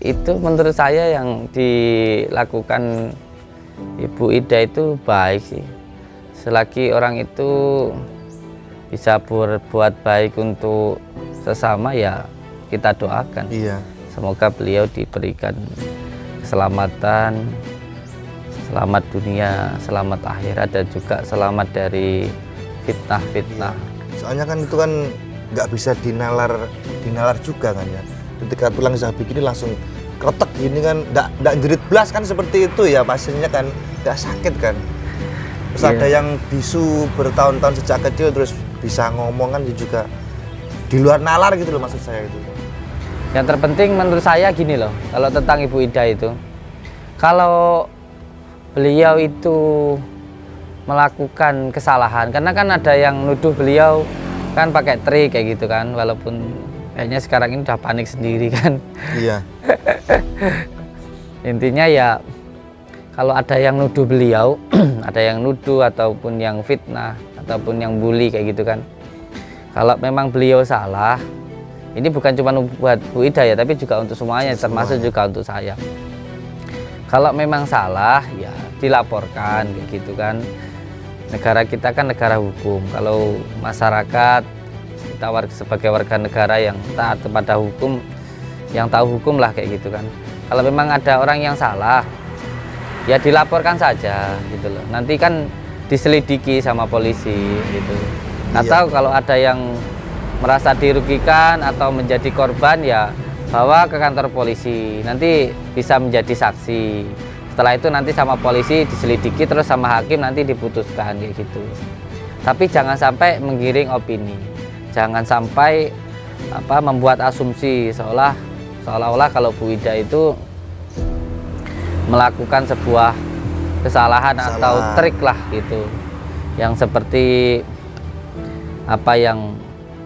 itu menurut saya yang dilakukan Ibu Ida itu baik sih. Selagi orang itu bisa berbuat baik untuk sesama, ya kita doakan. Iya. Semoga beliau diberikan keselamatan, selamat dunia, selamat akhirat, dan juga selamat dari fitnah-fitnah. Soalnya kan itu kan nggak bisa dinalar juga kan ya. Ketika tulang Zabiq ini langsung kretek gini kan, nggak jerit blas kan, seperti itu ya pasiennya kan, nggak sakit kan. Terus ada yang bisu bertahun-tahun sejak kecil terus bisa ngomong kan juga di luar nalar gitu loh, maksud saya itu. Yang terpenting menurut saya gini loh, kalau tentang Ibu Ida itu, kalau beliau itu melakukan kesalahan, karena kan ada yang nuduh beliau kan pakai trik kayak gitu kan, walaupun kayaknya sekarang ini udah panik sendiri kan. Iya. Intinya ya, kalau ada yang nuduh beliau, ada yang nuduh ataupun yang fitnah ataupun yang bully kayak gitu kan, kalau memang beliau salah, ini bukan cuma buat Bu Ida ya, tapi juga untuk semuanya, termasuk juga untuk saya. Kalau memang salah ya dilaporkan kayak gitu kan. Negara kita kan negara hukum. Kalau masyarakat, kita sebagai warga negara yang taat kepada hukum, yang tahu hukum lah kayak gitu kan. Kalau memang ada orang yang salah, ya dilaporkan saja gitu loh. Nanti kan diselidiki sama polisi gitu. Atau kalau ada yang merasa dirugikan atau menjadi korban, ya bawa ke kantor polisi. Nanti bisa menjadi saksi. Setelah itu nanti sama polisi diselidiki, terus sama hakim nanti diputuskan kayak gitu. Tapi jangan sampai menggiring opini, jangan sampai membuat asumsi seolah-olah kalau Bu Ida itu melakukan sebuah kesalahan atau trik lah gitu, yang seperti apa yang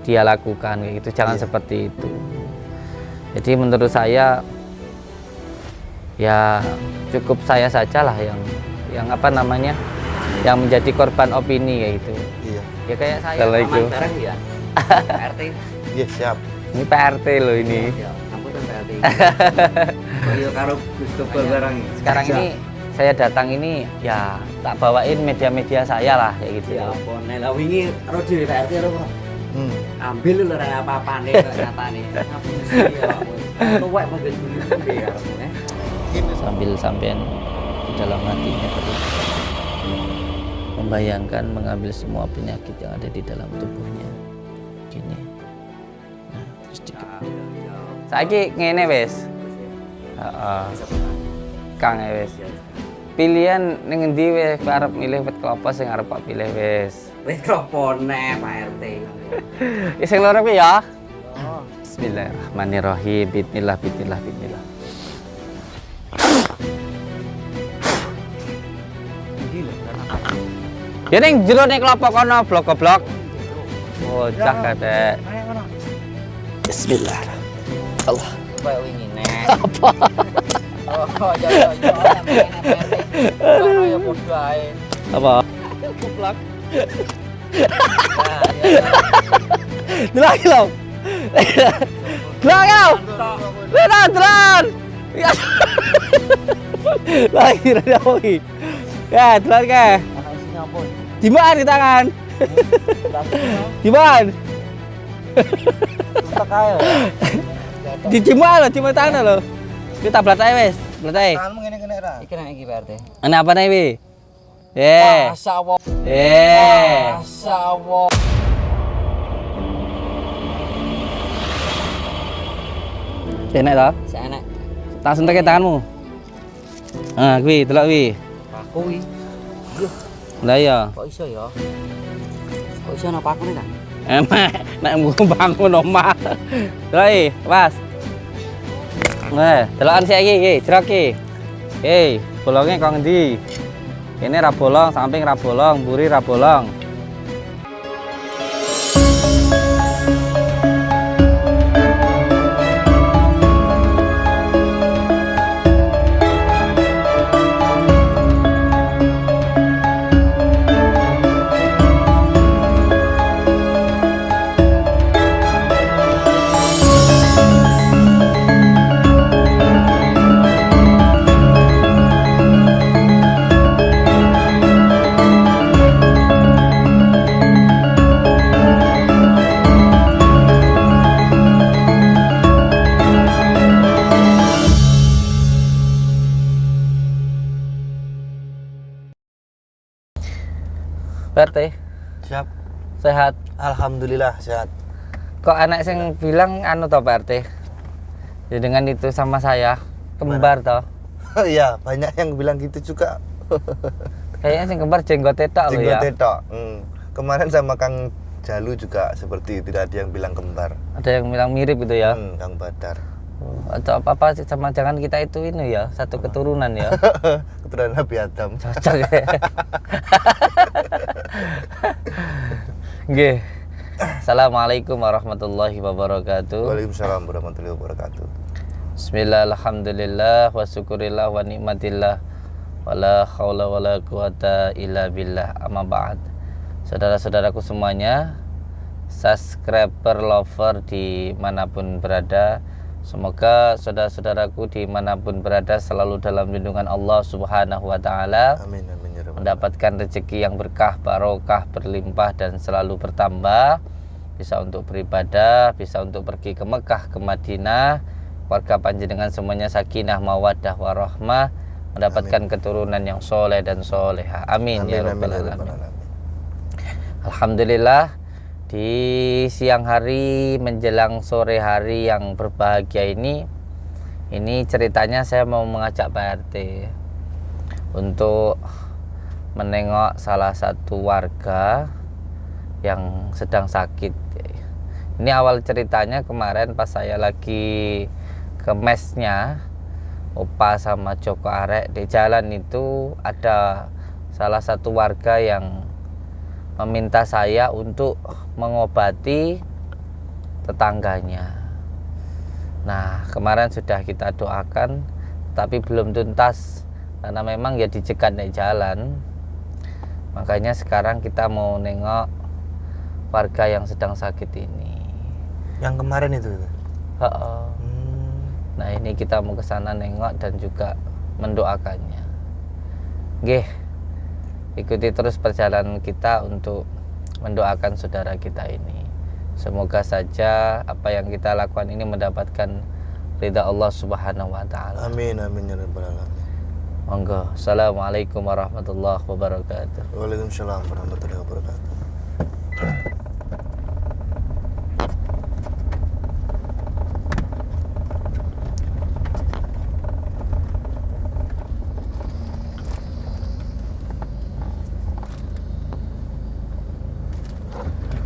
dia lakukan kayak gitu. Jangan seperti itu. Jadi menurut saya ya cukup saya sajalah yang yang menjadi korban opini kayak gitu. Iya. Ya kayak saya. Assalamualaikum. Bareng ya. PRT. Iya, siap. Ini PRT loh ini. Ya, ampun PRT. Koyo karo Gus Tobel bareng. Sekarang ini saya datang ini ya tak bawain media-media saya lah kayak gitu. Ya ampun, nek wingi karo dhewe PRT karo ambil lho ora apa-apane kok nyatane. Ngapun sih ya. Tuwek mobil dulu ya. Sambil sampean di dalam hatinya terus membayangkan mengambil semua penyakit yang ada di dalam tubuhnya gini. Nah, terus saiki ngene wis. Heeh. Kang wis. Pilihan ning endi wis arep milih wit klopo sing arep Pak pilih wis. Wis klopo nek Pak RT. Sing loro kuwi ya. Bismillahirrahmanirrahim. Bismillah. Ya ning jero ning klopo kono blok-blok. Oh, cah kadek. Bismillah. Allah. Kayak wingi nek. Apa? Oh, ya. Aduh, ya podo ae. Apa? Goblok. Delok lho. Delok lho. Delok. Ya. Lagi ada apa iki? Ya, delok ke. Di mana di tangan? Di mana? Di mana? Di mana lo? Kita blatai wes, blatai. Tanganmu ngene-ngene ra. Iki nek iki PRT. Ana apa nih wi? Masyaallah. Masyaallah. Enak toh? Senek. Langsung tekan tanganmu. Ah, kuwi, delok wi. Aku iki. Lah iya. Kok iso ya? Kok iso napa aku nek? Emak, nek bangun omah. Doi, Mas. Delokan sik iki, jerok iki. Bolonge kok ngendi? Kene ra bolong, samping ra bolong, mburi ra bolong. Pak RT, Siap. sehat. Alhamdulillah sehat. Kok anak sing bilang anu toh Pak RT? Ya dengan itu sama saya, kembar toh. Oh iya, banyak yang bilang gitu juga. Kayaknya sing kembar jenggot tok loh ya. Jenggot tok. Kemarin sama Kang Jalu juga seperti itu, ada yang bilang kembar. Ada yang bilang mirip gitu ya. Kang Badar. Atau apa sama jangan kita itu ini ya, satu keturunan ya. Keturunan Nabi Adam. Cocok ya. Nggih. Assalamualaikum warahmatullahi wabarakatuh. Waalaikumsalam warahmatullahi wabarakatuh. Bismillah, alhamdulillah, wa syukurillah, wa nikmatillah, wa la khawla wa la quwata illa billah, amma ba'd. Saudara-saudaraku semuanya, subscriber, lover dimanapun berada, semoga saudara-saudaraku dimanapun berada selalu dalam lindungan Allah Subhanahu wa Ta'ala, Amin amin ya rabbal mendapatkan rezeki yang berkah, barokah, berlimpah dan selalu bertambah, bisa untuk beribadah, bisa untuk pergi ke Mekah, ke Madinah, warga panjenengan semuanya sakinah, mawaddah, warahmah, mendapatkan keturunan yang soleh dan soleha. Amin, ya rabbal alamin. Alhamdulillah, di siang hari menjelang sore hari yang berbahagia ini ceritanya saya mau mengajak Pak RT untuk menengok salah satu warga yang sedang sakit. Ini awal ceritanya kemarin pas saya lagi ke mesnya Opa sama Joko Arek, di jalan itu ada salah satu warga yang meminta saya untuk mengobati tetangganya. Nah, kemarin sudah kita doakan tapi belum tuntas karena memang ya dicegat di jalan. Makanya sekarang kita mau nengok warga yang sedang sakit ini. Yang kemarin itu. Nah, ini kita mau ke sana nengok dan juga mendoakannya. Nggih. Ikuti terus perjalanan kita untuk mendoakan saudara kita ini. Semoga saja apa yang kita lakukan ini mendapatkan ridha Allah Subhanahu wa Ta'ala. Amin amin ya rabbal alamin. Monggo. Assalamualaikum warahmatullahi wabarakatuh. Waalaikumsalam warahmatullahi wabarakatuh.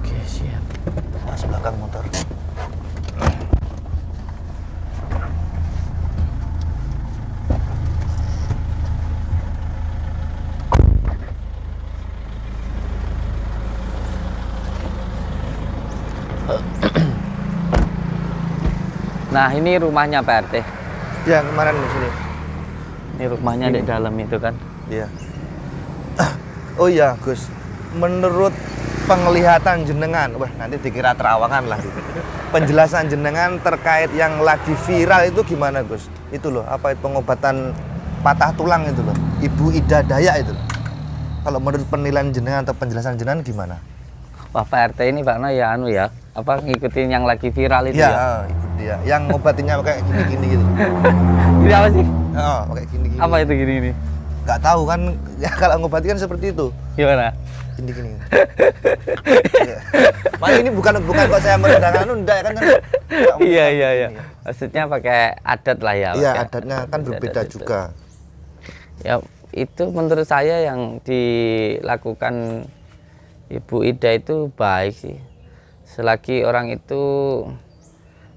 Oke, siap. Mas belakang motor. Nah, ini rumahnya Pak RT. Ya kemarin di sini. Ini rumahnya di dalam itu kan. Iya. Oh iya Gus, menurut penglihatan jenengan, wah nanti dikira terawangan lah. Penjelasan jenengan terkait yang lagi viral itu gimana Gus? Itu loh, apa pengobatan patah tulang itu loh, Ibu Ida Dayak itu loh. Kalau menurut penilaian jenengan atau penjelasan jenengan gimana? Wah, Pak RT ini Pak No ya anu ya, apa ngikutin yang lagi viral itu ya? Ibu dia, yang ngobatinya pakai gini-gini gitu. Ini apa sih? Oh, pakai gini-gini. Apa itu gini-gini? Nggak tahu kan, ya kalau ngobati kan seperti itu. Gimana? Gini-gini. Ya. Makanya ini bukan kok saya merendahkan enggak kan Iya. Maksudnya pakai adat lah ya. Iya, pakai adatnya kan berbeda adat itu. juga. Ya, itu menurut saya yang dilakukan Ibu Ida itu baik sih. Selagi orang itu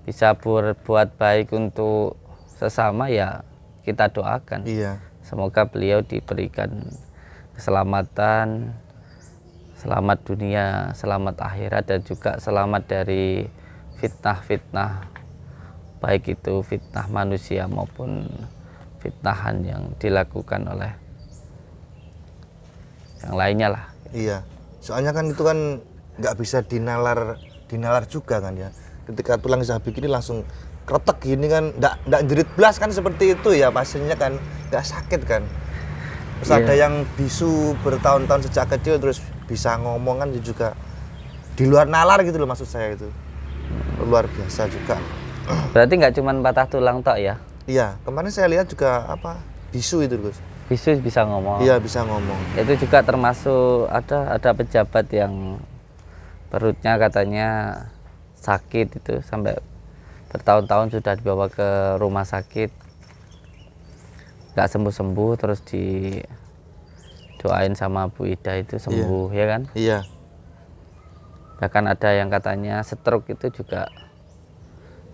bisa berbuat baik untuk sesama ya kita doakan. Iya. Semoga beliau diberikan keselamatan, selamat dunia, selamat akhirat dan juga selamat dari fitnah-fitnah, baik itu fitnah manusia maupun fitnahan yang dilakukan oleh yang lainnya lah. Iya. Soalnya kan itu kan nggak bisa dinalar juga kan ya. Ketika tulang isa begini langsung kretek gini kan, nggak jerit blas kan seperti itu ya, pasiennya kan nggak sakit kan. Terus ada yang bisu bertahun-tahun sejak kecil terus bisa ngomong kan juga di luar nalar gitu loh, maksud saya itu luar biasa juga. Berarti nggak cuma patah tulang tok ya? Iya, kemarin saya lihat juga apa bisu itu Gus. bisu bisa ngomong. Iya, bisa ngomong. Itu juga termasuk ada pejabat yang perutnya katanya sakit itu sampai bertahun-tahun sudah dibawa ke rumah sakit, nggak sembuh-sembuh, terus didoain sama Bu Ida itu sembuh, ya kan? Iya. Bahkan ada yang katanya stroke itu juga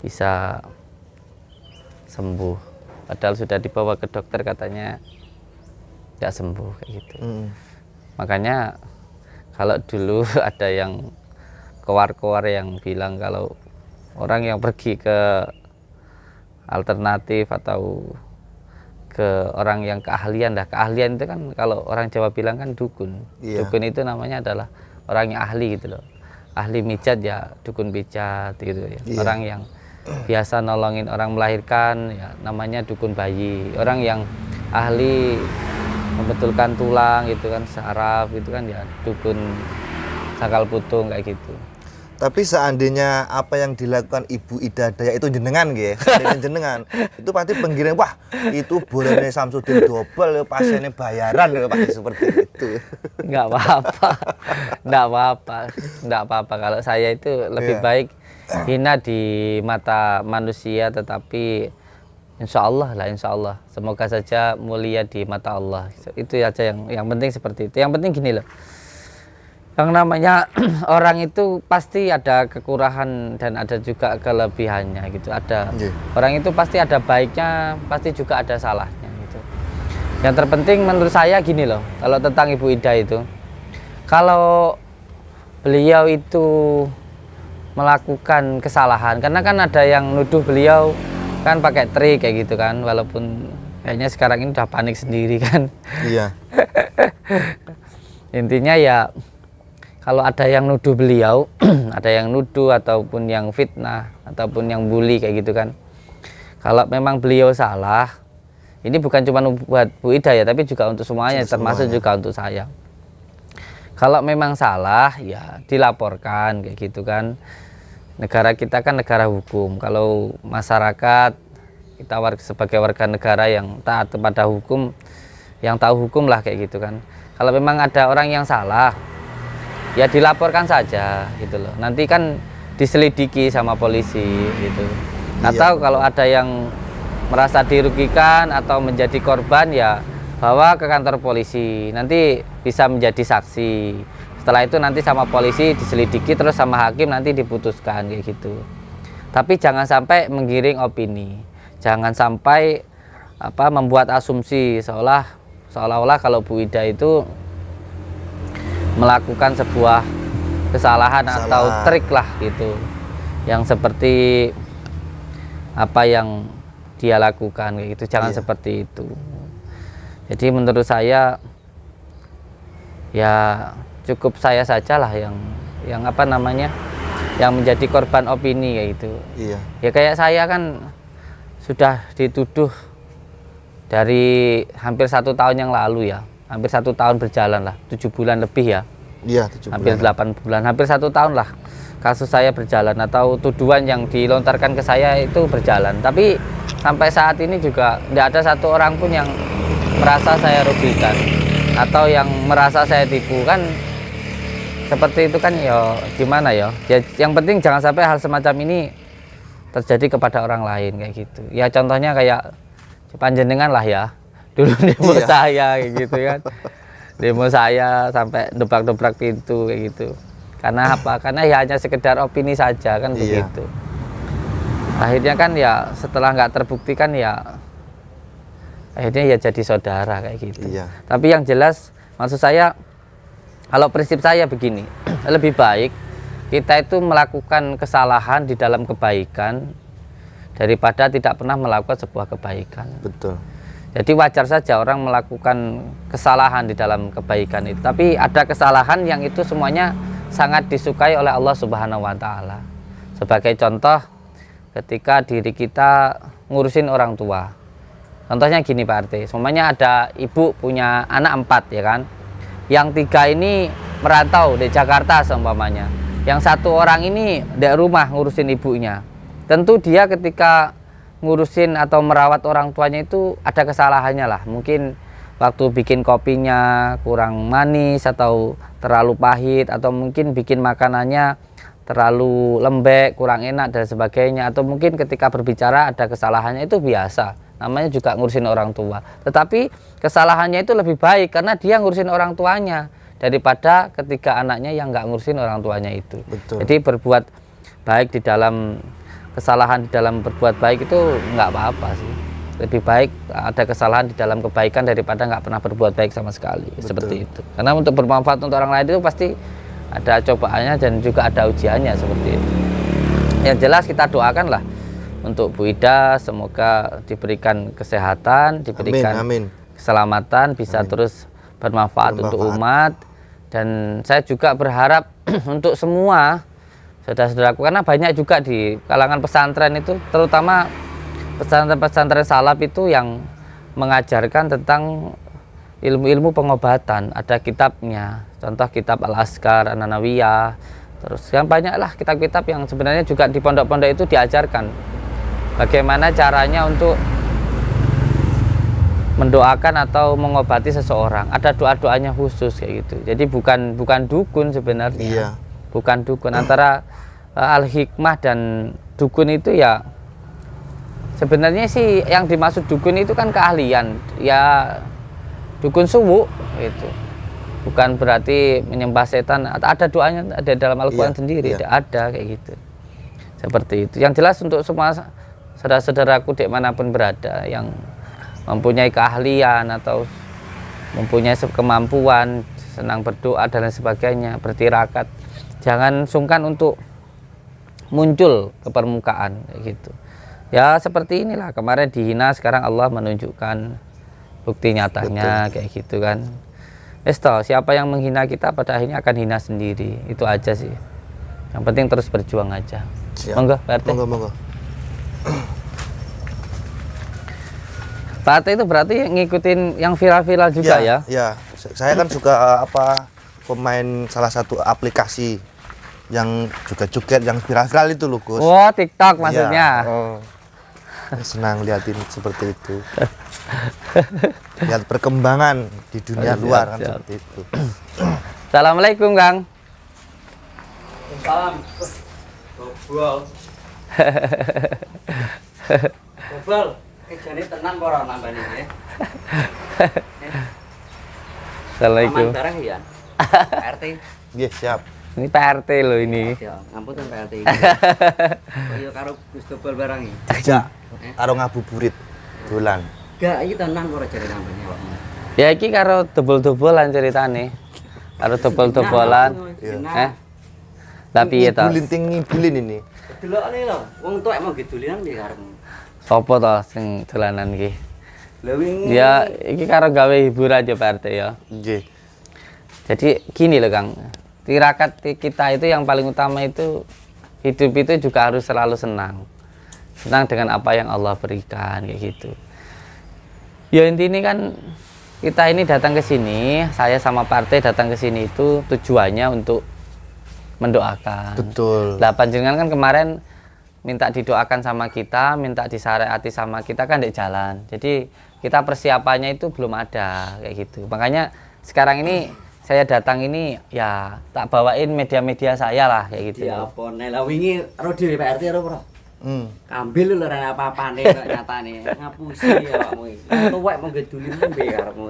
bisa sembuh, padahal sudah dibawa ke dokter katanya nggak sembuh kayak gitu. Makanya kalau dulu ada yang kowar-kowar yang bilang kalau orang yang pergi ke alternatif atau ke orang yang keahlian itu kan kalau orang Jawa bilang kan dukun. Dukun itu namanya adalah orang yang ahli gitu loh, ahli mijat ya dukun pijat gitu ya. Orang yang biasa nolongin orang melahirkan ya namanya dukun bayi. Orang yang ahli membetulkan tulang gitu kan, saraf gitu kan ya dukun sakal putung kayak gitu. Tapi seandainya apa yang dilakukan Ibu Ida Daya itu jenengan nggih, jenengan itu pasti penggiring, wah itu bolehnya Samsudin double pasiennya bayaran pasti seperti itu. Enggak apa-apa kalau saya itu lebih baik hina di mata manusia tetapi insya Allah semoga saja mulia di mata Allah. Itu aja yang penting seperti itu. Yang penting gini loh, yang namanya orang itu pasti ada kekurangan dan ada juga kelebihannya gitu. Ada orang itu pasti ada baiknya, pasti juga ada salahnya gitu. Yang terpenting menurut saya gini loh, kalau tentang Ibu Ida itu, kalau beliau itu melakukan kesalahan, karena kan ada yang nuduh beliau kan pakai trik kayak gitu kan, walaupun kayaknya sekarang ini udah panik sendiri kan. Iya. Intinya ya kalau ada yang nuduh beliau, ada yang nuduh ataupun yang fitnah ataupun yang bully kayak gitu kan. Kalau memang beliau salah, ini bukan cuma buat Bu Ida ya, tapi juga untuk semuanya, termasuk juga untuk saya. Kalau memang salah ya dilaporkan kayak gitu kan. Negara kita kan negara hukum. Kalau masyarakat kita sebagai warga negara yang taat kepada hukum, yang tahu hukum lah kayak gitu kan. Kalau memang ada orang yang salah, ya dilaporkan saja gitu loh. Nanti kan diselidiki sama polisi gitu. Atau kalau ada yang merasa dirugikan atau menjadi korban ya bawa ke kantor polisi. Nanti bisa menjadi saksi. Setelah itu nanti sama polisi diselidiki terus sama hakim nanti diputuskan kayak gitu. Tapi jangan sampai menggiring opini. Jangan sampai membuat asumsi seolah-olah kalau Bu Ida itu melakukan sebuah kesalahan atau trik lah gitu yang seperti apa yang dia lakukan kayak gitu. Jangan seperti itu. Jadi menurut saya ya cukup saya sajalah yang yang menjadi korban opini kayak gitu. Ya kayak saya kan sudah dituduh dari hampir 1 tahun yang lalu ya. Hampir 1 tahun berjalan lah, 7 bulan lebih ya. Iya, 7 hampir bulan. 8 bulan, hampir 1 tahun lah kasus saya berjalan atau tuduhan yang dilontarkan ke saya itu berjalan. Tapi sampai saat ini juga tidak ada satu orang pun yang merasa saya rugikan atau yang merasa saya tipu kan. Seperti itu kan ya gimana ya. Yang penting jangan sampai hal semacam ini terjadi kepada orang lain kayak gitu. Ya contohnya kayak panjenengan lah ya. Dulu demo saya kayak gitu kan, demo saya sampai dobrak-dobrak pintu kayak gitu. Karena apa? Karena ya hanya sekedar opini saja kan begitu. Akhirnya kan ya setelah nggak terbukti kan ya akhirnya ya jadi saudara kayak gitu. Tapi yang jelas maksud saya kalau prinsip saya begini, lebih baik kita itu melakukan kesalahan di dalam kebaikan daripada tidak pernah melakukan sebuah kebaikan. Betul. Jadi wajar saja orang melakukan kesalahan di dalam kebaikan itu. Tapi ada kesalahan yang itu semuanya sangat disukai oleh Allah Subhanahu wa Ta'ala. Sebagai contoh, ketika diri kita ngurusin orang tua. Contohnya gini Pak RT, semuanya ada ibu punya anak 4 ya kan. Yang 3 ini merantau di Jakarta seumpamanya. Yang 1 orang ini di rumah ngurusin ibunya. Tentu dia ketika ngurusin atau merawat orang tuanya itu ada kesalahannya lah. Mungkin waktu bikin kopinya kurang manis atau terlalu pahit, atau mungkin bikin makanannya terlalu lembek, kurang enak dan sebagainya, atau mungkin ketika berbicara ada kesalahannya, itu biasa, namanya juga ngurusin orang tua. Tetapi kesalahannya itu lebih baik karena dia ngurusin orang tuanya daripada ketika anaknya yang nggak ngurusin orang tuanya itu. Betul. Jadi berbuat baik di dalam kesalahan, di dalam berbuat baik itu nggak apa-apa sih. Lebih baik ada kesalahan di dalam kebaikan daripada nggak pernah berbuat baik sama sekali. Betul. Seperti itu. Karena untuk bermanfaat untuk orang lain itu pasti ada cobaannya dan juga ada ujiannya seperti itu. Yang jelas kita doakanlah untuk Bu Ida, semoga diberikan kesehatan, diberikan Amin. keselamatan, bisa terus bermanfaat untuk umat. Dan saya juga berharap untuk semua saudara-saudaraku, karena banyak juga di kalangan pesantren itu, terutama pesantren-pesantren salaf itu yang mengajarkan tentang ilmu-ilmu pengobatan. Ada kitabnya, contoh kitab Al-Azkar, An-Nanawiyah, terus yang banyaklah kitab-kitab yang sebenarnya juga di pondok-pondok itu diajarkan bagaimana caranya untuk mendoakan atau mengobati seseorang. Ada doa-doanya khusus kayak gitu. Jadi bukan dukun sebenarnya. Iya. Bukan dukun. Antara al-hikmah dan dukun itu ya sebenarnya sih yang dimaksud dukun itu kan keahlian. Ya dukun suwu itu. Bukan berarti menyembah setan. Ada doanya ada dalam Al-Qur'an sendiri, ada kayak gitu. Seperti itu. Yang jelas untuk semua saudara-saudaraku dimanapun berada yang mempunyai keahlian atau mempunyai kemampuan, senang berdoa dan lain sebagainya, bertirakat, jangan sungkan untuk muncul ke permukaan kayak gitu. Ya seperti inilah, kemarin dihina, sekarang Allah menunjukkan bukti nyatanya. Betul. Kayak gitu kan. Siapa yang menghina kita pada akhirnya akan hina sendiri. Itu aja sih. Yang penting terus berjuang aja. Siap. Monggo, Pak RT. Monggo. Pak RT itu berarti ngikutin yang viral-viral juga ya? Ya, saya kan juga pemain salah satu aplikasi yang juga joget yang viral-viral itu loh, Gus. Oh, TikTok maksudnya. Ya, senang liatin seperti itu. Lihat perkembangan di dunia luar kan seperti itu. Assalamualaikum, Kang. Salam. Gobol. Gobol. Kejane tenang kok ora nambani ya. Assalamualaikum. Aman bareng ya. RT. Nggih, siap. Ini Pak RT loh ini. Ya, ngapunten Pak RT. Kaya karo Gus Dobol barang iki. Jajak karo ngabuburit dolan. Gak iki tenang kok ora jare nambani awakmu. Ya iki karo dobol-dobolan ceritane. Karo dobol-dobolan. Lah piye to? Ngibulin ini. Delokane lho, wong tuwek mau gedulinan piye karepmu? Sopo to sing dolanan iki? Lha wingi Ya iki karo gawe hiburan aja Pak RT ya. Nggih. Jadi gini loh Kang, tirakat kita itu yang paling utama itu hidup itu juga harus selalu senang. Senang dengan apa yang Allah berikan kayak gitu. Ya intinya kan kita ini datang ke sini, saya sama partai datang ke sini itu tujuannya untuk mendoakan. Betul. Lah panjenengan kan kemarin minta didoakan sama kita, minta disyariati sama kita kan di jalan. Jadi kita persiapannya itu belum ada kayak gitu. Makanya sekarang ini saya datang ini ya tak bawain media-media saya lah kayak gitu. Ya apa nek lah wingi ro dhewe Pak RT ro, Bro. Kambil lho ora apa-apane kok nyatane. Ngapusi awakmu iki. Tuwek mau gedulin piye karepmu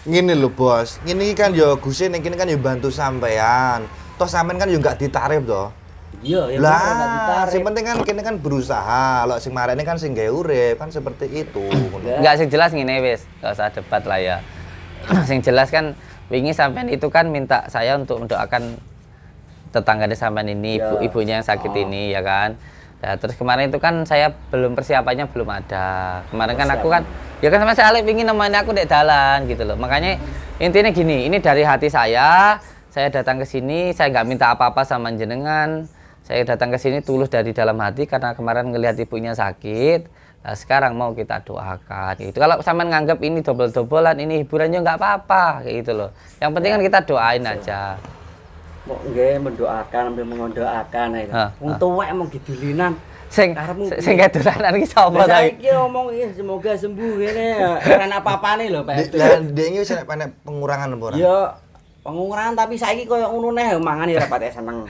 Ngene lho, Bos. Ngene iki kan ya Guse ning kene kan ya bantu sampean. Toh sampean kan ya enggak ditarif toh. Iya, ya Lah, sing penting kan kene kan berusaha. Lho sing marene kan sing gawe urip kan seperti itu. Enggak sing jelas ngene wis, enggak usah debat lah ya. Sing jelas kan wingi sampean itu kan minta saya untuk mendoakan tetangganya sampean ini, ibunya yang sakit ini ya kan. Ya, terus kemarin itu kan saya belum persiapannya belum ada. Kemarin kan aku kan ya kan sama saya ingin nemenin aku di dalan gitu loh. Makanya intinya gini, ini dari hati saya datang ke sini, saya nggak minta apa-apa sama jenengan. Saya datang ke sini tulus dari dalam hati karena kemarin ngelihat ibunya sakit. Nah, sekarang mau kita doakan gitu. Kalau sampean nganggap ini dobel-dobelan, ini hiburannya nggak apa-apa kayak gitu loh. Yang penting kan kita doain aja. Kok nggih mendoakan sambil mendoakan ae. Wong tuwek mau gidulinan Sing Karepmu sing kedolanan iki sapa ta? Saiki ngomong iki semoga sembuh ngene ora apa-apane lho Pak. Lah ndek iki wis enek pengurangan apa ora? Ya pengurangan tapi saiki koyo ngono neh mangan ya ora pati seneng.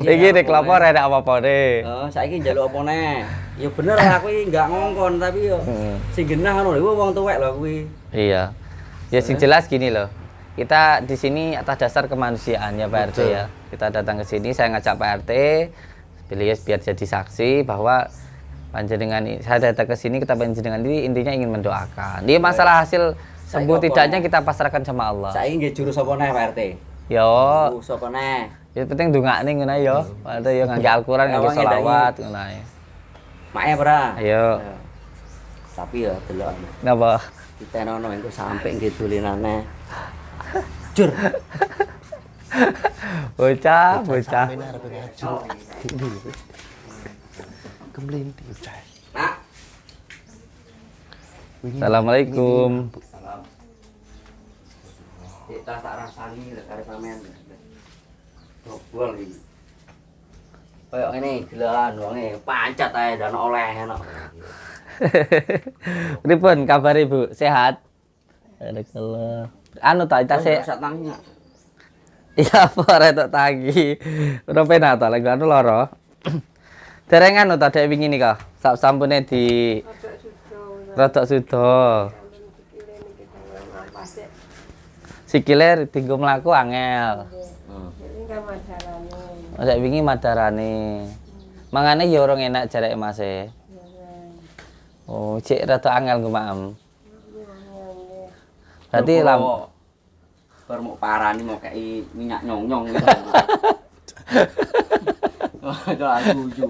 Iki nek kelapa ora ada apa-apa ne. Oh, saiki njaluk apa neh? Ya bener aku iki enggak ngongkon tapi yo sing genah ngono lho wong tuwek lho kuwi. Iya. Ya sing jelas gini loh. Kita di sini atas dasar kemanusiaan ya Pak RT ya. Kita datang ke sini, saya ngajak Pak RT, beliau biar jadi saksi bahwa panjenengan saya datang ke sini kita panjenengan ini intinya ingin mendoakan. Dia masalah hasil sembuh tidaknya kita pasrahkan sama Allah. Saiki nggih jurus apa neh Pak RT? Yo. Jurus apa neh? Ya penting ndongakne ngono yo. Pak RT yo ngangge Al-Qur'an, ngangge selawat ngono ae. Mae ora? Ayo. Tapi ya delok. Napa? Ditenono engko sampe nggih dolenane. Jur. Bocah. Sampeyan arep ngaju. Kemlinti bocah. Nak. Assalamualaikum. Salam. Kita tak rasani lek kare sampean. Gobol iki. Kayak ngene gelan wonge pancet ae dan oleh enak. Pripun kabar Ibu? Sehat? Barakallah. Anu ta kita se Sak tangi. iya apa retok tangi. Ora penak ta lek anu lara. Dereng anu ta dek wingi nika. Sampune di rodok sudo. Sikile tinggo mlaku angel. Nek wingi madarane. Mangane ya ora enak jareke Mas e. Oh, cek rada angel kumaem. Berarti bar mau parani mau kei minyak nyong-nyong gitu. Ada guyu.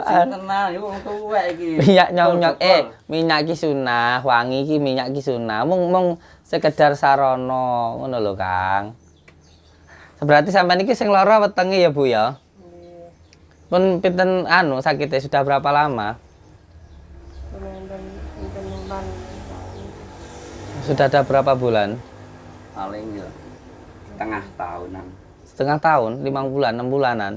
Tenan yo wong tuwek iki. Minyak nyong-nyong minyak ki sunah, wangi ki minyak ki sunah. Mung sekedar sarana ngono lho, Kang. Berarti sampean iki sing lara wetenge ya, Bu ya? Nggih. Pun pinten anu sakite sudah berapa lama? Sudah ada berapa bulan? Paling ya setengah tahunan. Setengah tahun, 5 bulan, 6 bulanan.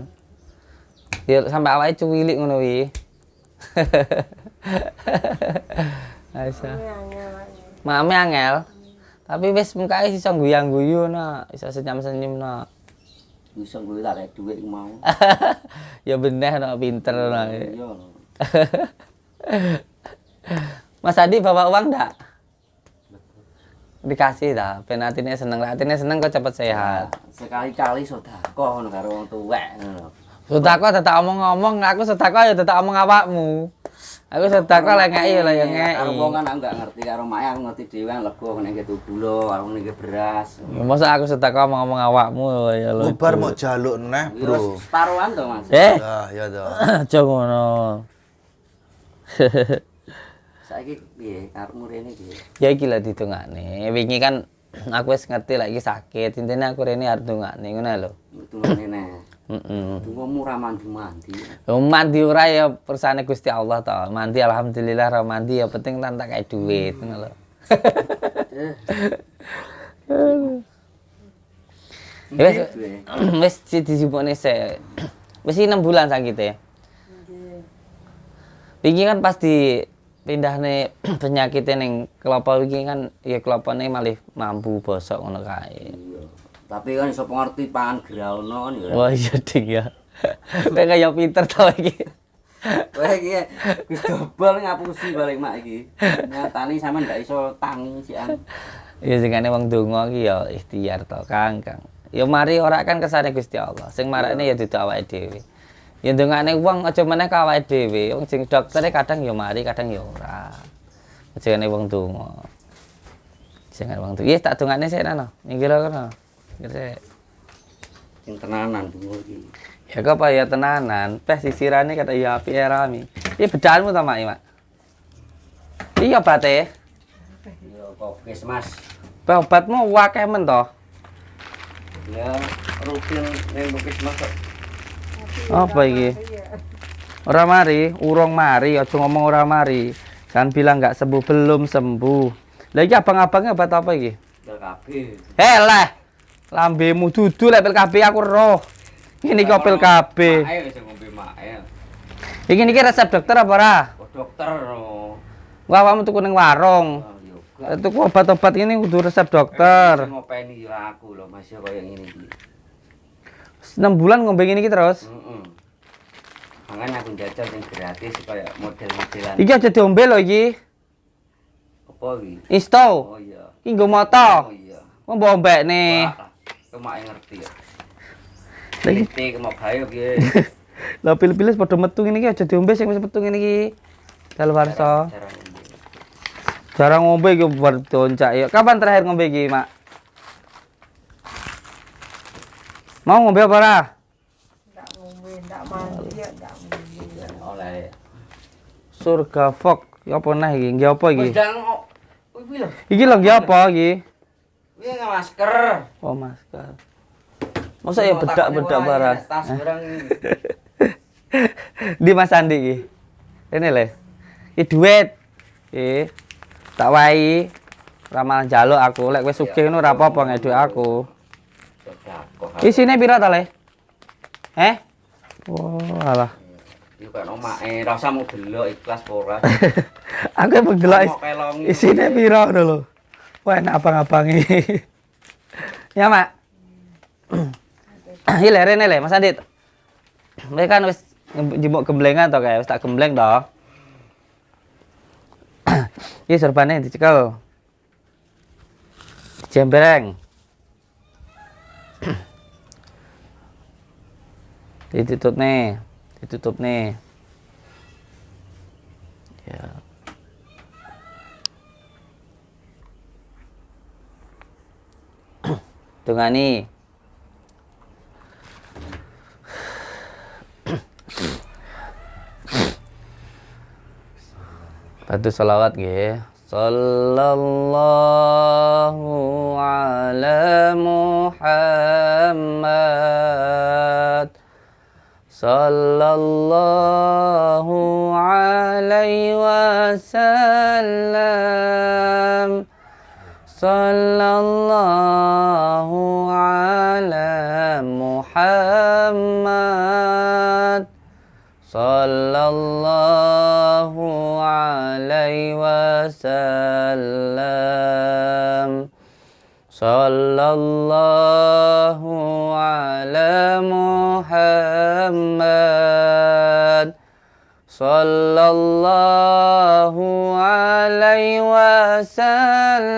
Ya sampai awake cuwilik ngono wi. Aisyah. Mame angel. Tapi wis mungkae iso guyang-guyu nak, iso senyum-senyum nak. Bisa gue tak ada duit mau. Ya bener nak pinter nak. Iya. Mas Adi bawa uang enggak? Dikasih dah, ben atine seneng, atine seneng kok cepet sehat. Sekali-kali sedekah ngono karo wong tuwek ngono. Sedekah tetak omong-omong, aku sedekah ya tetak omong awakmu. Aku sedekah lek ngeki lah ya ngeki. Karo wong kan aku enggak ngerti karo mak aku ngerti dhewe lega nek iki gula, karo nek beras. Ya masa aku sedekah omong-omong awakmu ya lho. Bubar mau jaluk neh, Bro. Separuhan to, Mas. Ah, ya to. Aja ngono. Saiki piye karepmu rene piye? Ya iki lah ditungakne. Wingi kan aku wis ngerti lek iki sakit, intine aku rene arep tungakne ngono lho. Tungane neh. Heeh. Tunggu murah mandi-mandi. Mandi ora ya persane Gusti Allah to. Mandi alhamdulillah ra mandi ya penting tak kae duit ngono lho. Wis dijupukne sik. Wis 6 bulan sakite. Nggih. Wingi kan pas dipindahne penyakite ning kelapa iki kan ya kelapane malih mampu bosok ngono kae. Iya. Tapi kan iso ngerti pangan graono kan ya. Wah iya ding ya. Kowe kaya pinter to iki. Kowe iki wis dobel ngapusi balik mak iki. Nyatane sampean ndak iso tangi sian. Ya singane wong donga iki ya ikhtiar to, Kang. Ya mari ora kan kesane Gusti Allah. Sing marakne ya dudu awake dhewe. Ya ndongane wong aja meneh ka awake dhewe. Wong sing doktere kadang ya mari, kadang ya ora. Singane wong donga. Singane wong donga. Iya tak dongane sik nana. Minggir kono. Minggir sik. Sing tenanan dungo iki. Ya kok apa ya tenanan. Peh sisirane kata ya api rami. Iki bedaanmu ta, Mak? Iya bate. Ya kokes, Mas. Peh obatmu akeh men to. Ya rutin ning puskesmas kok. Apa iki? Ora mari, urung mari, aja ngomong ora mari. Jangan bilang enggak sembuh, belum sembuh. Lah iki abang-abangnya obat apa iki? PKB. Leh. Lambemu dudu lek PKB aku roh. Ini kopil KB. Ayo sing ngombe mae. Iki resep dokter apa ora? Oh, dokter. Wah, kamu tuku ning warung. Oh, yo gak. Tuku obat-obat ini kudu resep dokter. Ngopeni yo aku lho, Mas yo koyo ngene iki. 6 bulan ngombe ngene iki terus. Heeh. Makanya aku jajal yang gratis kayak model-modelan. Iki aja diombe lho iki. Apa iki? Isto. Oh iya. Iki nggo Oh moto. iya. Mau mbok ombekne. Cuma ngerti ya. Lagi Iki mau gawe piye? lho pilih-pilih padha metu ngene iki aja diombe sing wis metu ngene iki. Dalwarsa. Jarang ngombe iki bar doncak ya. Kapan terakhir ngombe iki, Mak? Mau ngombe apa ora? Nggak ngombe, nggak mandi ya, nggak ngombe. Oleh. Surga Fok. Ya apa nah iki? Nggih apa iki? Wis dang kok. Kuwi lho. Iki lho nggih apa iki? Kuwi nggak masker. Oh, masker. Masa ya bedak-bedak barang. Tas barang ini. Di Mas Andi iki. Rene le. Iki duit. Tak wahi. Ora malah njaluk aku. Lek kowe sugih ngono ora apa-apa ngeduk aku. Isine pira ta le? Oh, alah. Yo kan omake, ora usah mau delok ikhlas apa ora. Aku emang delok isine pira ngono lho. Wah, enak abang-abangi. Ya, Mak. Iki le rene le, Mas Andit. Mereka kan wis njemuk gemblengan to kae, wis tak gembleng to. Iki serbane dicekel. Jembreng. Ditutup nih. Ya. Tungani. Bantu sholawat nggih. Sallallahu ala Muhammad. Sallallahu alaihi wasallam. Sallallahu ala Muhammad. Sallallahu alaihi wasallam. Sallallahu ala Muhammad. Sallallahu alaihi wasallam.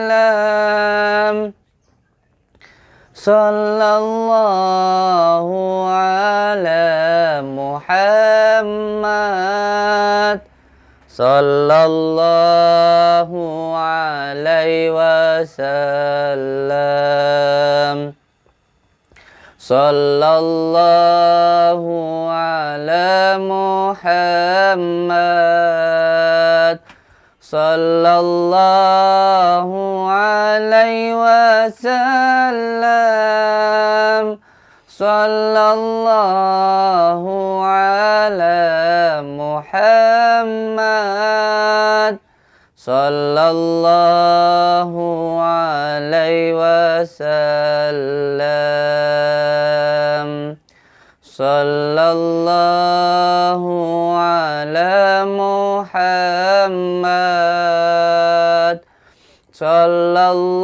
Sallallahu ala Muhammad. Sallallahu alaihi wasallam. Sallallahu ala Muhammad. Sallallahu alaihi wasallam. Sallallahu ala Muhammad. Sallallahu alaihi wasallam. Sallallahu ala Muhammad. Sallallahu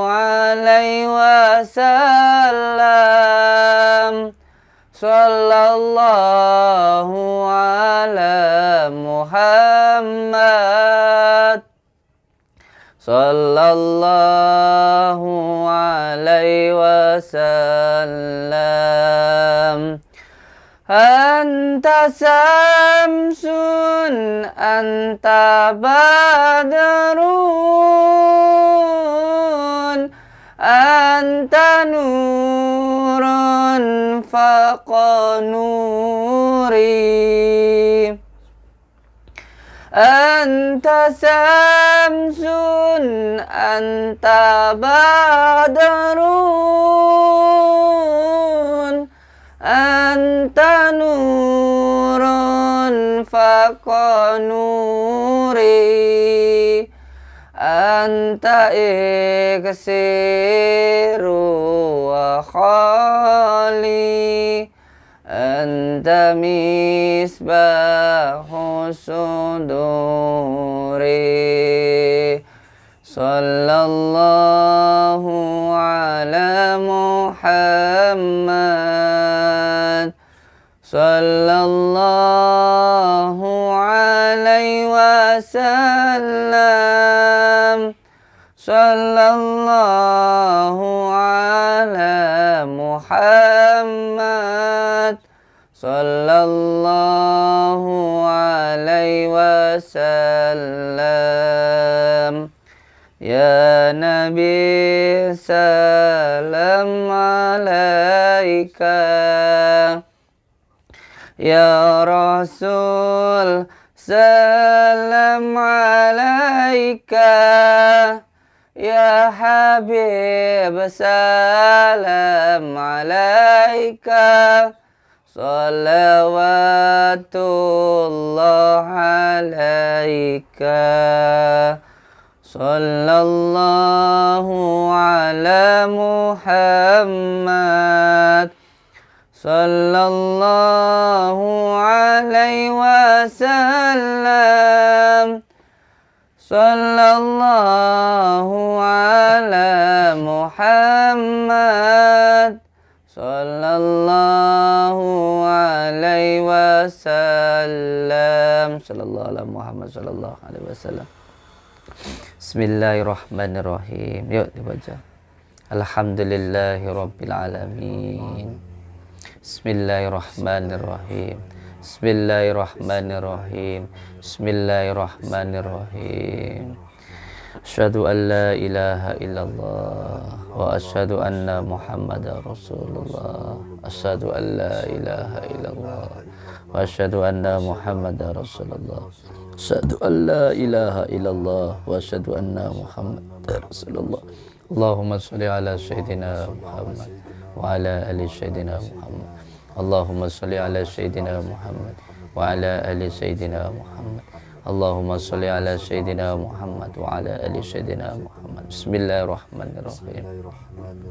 alaihi wasallam. Sallallahu ala Muhammad. Sallallahu alaihi wasallam. Anta samsun, anta badrun, anta nurun faqa nuri. Anta samsun, anta badrun, anta nurun faqa nuri. anta iksiru wa khali, anta misbahu suduri. Sallallahu ala Muhammad, sallallahu alaihi wasallam, sallallahu ala Muhammad, sallallahu alaihi wasallam. Ya Nabi salam alaika, ya Rasul salam alaika, ya Habib salam alaika, salawatullah alaika. Sallallahu ala Muhammad, sallallahu alaihi wasallam, sallallahu ala Muhammad, sallallahu alaihi wasallam, sallallahu ala Muhammad, sallallahu alaihi wasallam. Bismillahirrahmanirrahim. Yuk dibaca. Alhamdulillahi rabbil alamin. Bismillahirrahmanirrahim. Bismillahirrahmanirrahim. Bismillahirrahmanirrahim. Asyhadu an la ilaha illallah wa asyhadu anna Muhammadar Rasulullah. Asyhadu an la ilaha illallah wa asyhadu anna Muhammadar Rasulullah. Asyhadu an la ilaha illallah wa asyhadu anna Muhammadar Rasulullah. Allahumma shalli ala sayyidina Muhammad wa ala ali sayyidina Muhammad. Allahumma shalli ala sayyidina Muhammad wa ala ali sayyidina Muhammad. Allahumma shalli ala sayyidina Muhammad wa ala ali sayyidina Muhammad. Bismillahirrahmanirrahim.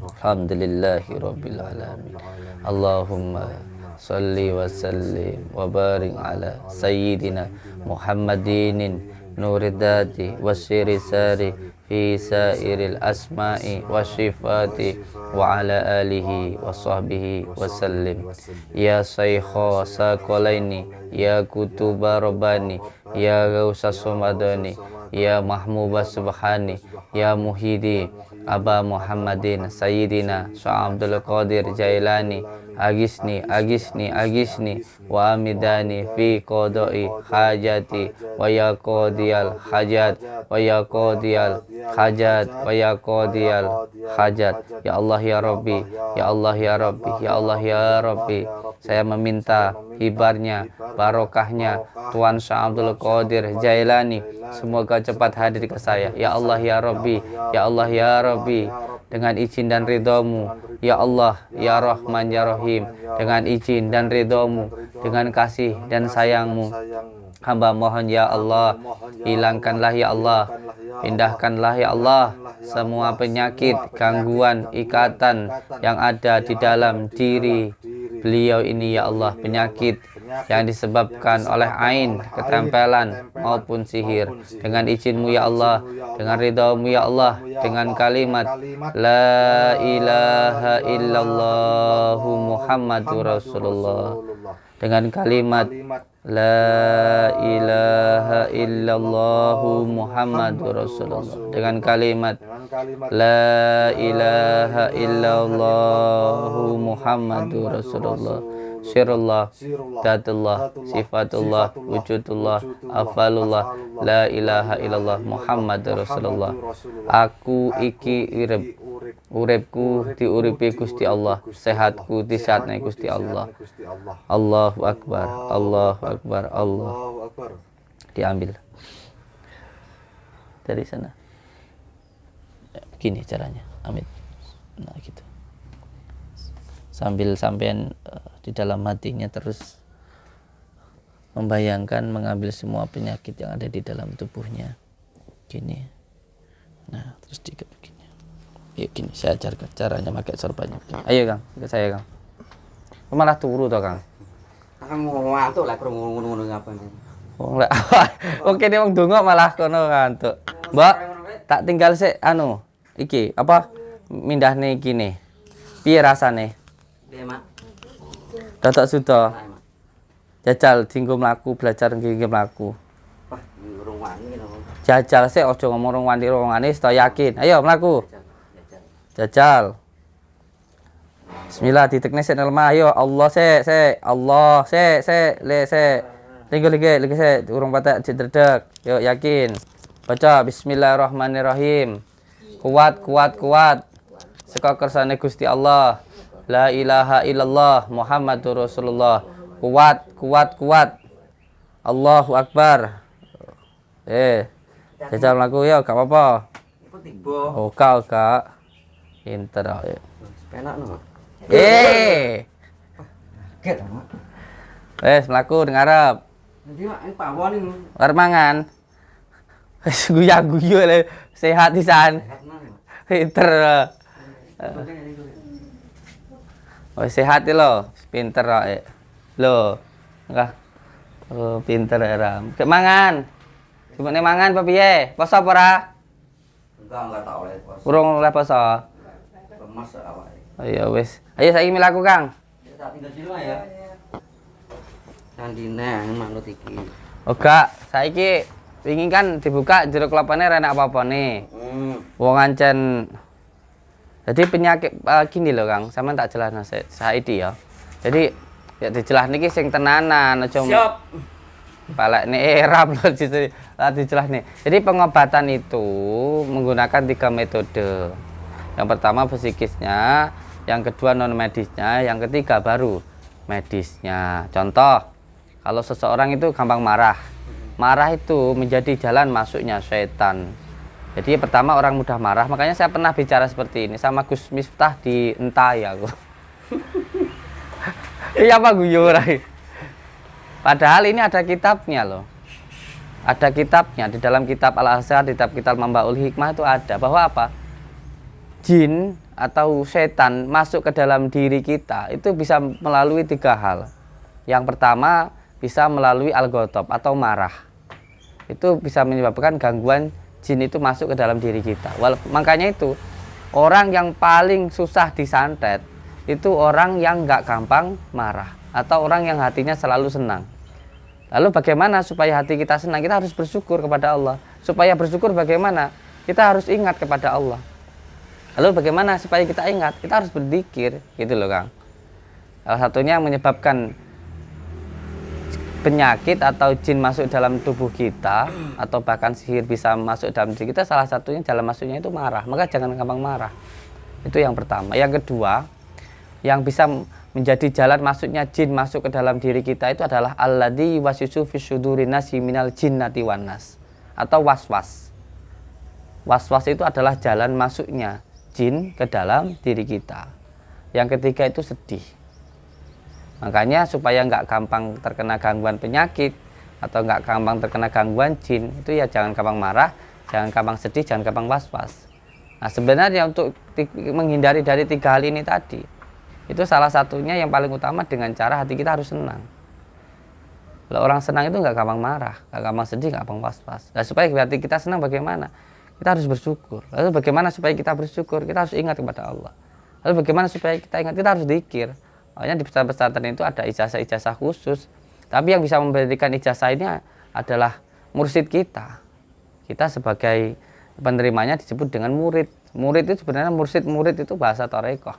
Alhamdulillahi rabbil alamin. Allahumma salli wa sallim wa barik ala sayyidina Muhammadin nuridati wa sirisari fi sairil asma'i wa sifati wa ala alihi wa sahbihi wa sallim. Ya saykha sakolaini, ya kutuba rabbani, ya gausa sumadani, ya mahmuba subhani, ya muhidi Aba Muhammadin Sayyidina Syekh Abdul Qadir Jailani, agisni agisni agisni wa amidani fi qada'i hajati wa ya qadiyal hajat wa ya qadiyal hajat wa ya qadiyal hajat. Ya Allah ya Rabbi, ya Allah ya Rabbi, ya Allah ya Rabbi, saya meminta hibarnya, barokahnya Tuan Syekh Abdul Qadir Jailani semoga cepat hadir ke saya. Ya Allah ya Rabbi, ya Allah ya Rabbi, dengan izin dan ridhamu, ya Allah ya Rahman ya Rahim, dengan izin dan ridhamu, dengan kasih dan sayangmu, hamba mohon ya Allah, hilangkanlah ya Allah, pindahkanlah ya Allah semua penyakit, gangguan, ikatan yang ada di dalam diri beliau ini ya Allah, penyakit yang disebabkan oleh ain, ketempelan maupun sihir. Dengan izinmu ya Allah, dengan ridhamu ya Allah, dengan kalimat la ilaha illallah Muhammadur Rasulullah, dengan kalimat la ilaha illallah Muhammadur Rasulullah, dengan kalimat la ilaha illallah Muhammadur Rasulullah. Syirullah, Datullah, Sifatullah, Wujudullah, Afalullah, La ilaha illallah Muhammadur Rasulullah. Aku iki urip, uripku diuripi Gusti Allah, sehatku disehatne Gusti Allah. Allahu Akbar, Allahu Akbar, Allah. Diambil dari sana. Gini caranya, Amit. Nah gitu. Sambil sampean di dalam hatinya terus membayangkan mengambil semua penyakit yang ada di dalam tubuhnya. Gini. Nah, terus diikat begini. Yuk gini, saya ajarkan caranya pakai sorbannya. Ayo Kang, ikut saya Kang. Malah turu toh Kang. Kang mau ngantuk lah ngono-ngono ngapa nih. Wong lek oke dia wong donga malah kono ngantuk. Mbak, tak tinggal sik anu. Iki apa? Mindahne iki nih. Piye rasane? Piye, Mak? Dadak suda. Nah, Mak. Jajal dinggo mlaku belajar nggih mlaku. Wah, urung wani lho. Jajal sik aja ngomong wani-wani wis yakin. Ayo mlaku. Jajal. Bismillah ditekne sik nang lemah. Ayo Allah sik. Allah sik le sik. Lagi sik urung patek dredeg. Yuk yakin. Baca bismillahirrahmanirrahim. Kuat. Seka kersane Gusti Allah. La ilaha illallah Muhammadur Rasulullah. Kuat. Allahu Akbar. Jajal mlaku yo gak apa-apa. Iku tiba. Oh, kak. Pinter kok. Penak no. Ket, Mak. Wes mlaku ngarep. Nanti Mak, ini pawon ini. Arep mangan. Wis guyu le sehat pisan. Sehat nang, Mak. Pinter. Oke, ini. Wis sehat lho, pinter kok. Lho. Enggak. Oh, pinter ya. Kek mangan. Cuma mangan apa piye? Poso apa ora? Enggak tak oleh pos. Urung oleh poso. Lemas awake. Ayo wis. Ayo saiki milaku, Kang. Ya tak tinggal sini ya. Nanti nang manut iki. Oh gak, saiki wingi kan dibuka jeruk kelapane ra enak apa-apane. Wong ancen jadi penyakit gini loh Kang, sampean tak jelasno saiki ya. Jadi ya dijelas niki sing tenanan aja. Siap. Palekne erap lho dijelas nih. Jadi pengobatan itu menggunakan 3 metode. Yang pertama psikisnya, yang kedua non medisnya, yang ketiga baru medisnya. Contoh, kalau seseorang itu gampang marah. Marah itu menjadi jalan masuknya setan. Jadi pertama orang mudah marah, makanya saya pernah bicara seperti ini sama Gus Miftah di Entai aku. Iya Pak Guyurai. Padahal ini ada kitabnya loh. Ada kitabnya di dalam kitab Al-Azhar, di dalam kitab Mambaul Hikmah itu ada bahwa apa? Jin atau setan masuk ke dalam diri kita itu bisa melalui 3 hal. Yang pertama bisa melalui al-ghadab atau marah. Itu bisa menyebabkan gangguan jin itu masuk ke dalam diri kita. Makanya itu orang yang paling susah disantet itu orang yang nggak gampang marah atau orang yang hatinya selalu senang. Lalu bagaimana supaya hati kita senang? Kita harus bersyukur kepada Allah. Supaya bersyukur bagaimana? Kita harus ingat kepada Allah. Lalu bagaimana supaya kita ingat? Kita harus berzikir, gitu loh Kang. Salah satunya yang menyebabkan penyakit atau jin masuk dalam tubuh kita atau bahkan sihir bisa masuk dalam diri kita, salah satunya jalan masuknya itu marah. Maka jangan gampang marah. Itu yang pertama. Yang kedua, yang bisa menjadi jalan masuknya jin masuk ke dalam diri kita itu adalah alladzi wasisu fi syudurin nasi minal jinnati wan nas atau waswas. Waswas itu adalah jalan masuknya jin ke dalam diri kita. Yang ketiga itu sedih. Makanya supaya nggak gampang terkena gangguan penyakit atau nggak gampang terkena gangguan jin, itu ya jangan gampang marah, jangan gampang sedih, jangan gampang was-was. Nah sebenarnya untuk menghindari dari 3 hal ini tadi, itu salah satunya yang paling utama dengan cara hati kita harus senang. Kalau orang senang itu nggak gampang marah, nggak gampang sedih, nggak gampang was-was. Nah supaya hati kita senang bagaimana? Kita harus bersyukur. Lalu bagaimana supaya kita bersyukur? Kita harus ingat kepada Allah. Lalu bagaimana supaya kita ingat? Kita harus zikir. Makanya di pesantren itu ada ijazah-ijazah khusus. Tapi yang bisa memberikan ijazah ini adalah mursyid kita. Kita sebagai penerimanya disebut dengan murid. Murid itu sebenarnya murid itu bahasa Torekoh.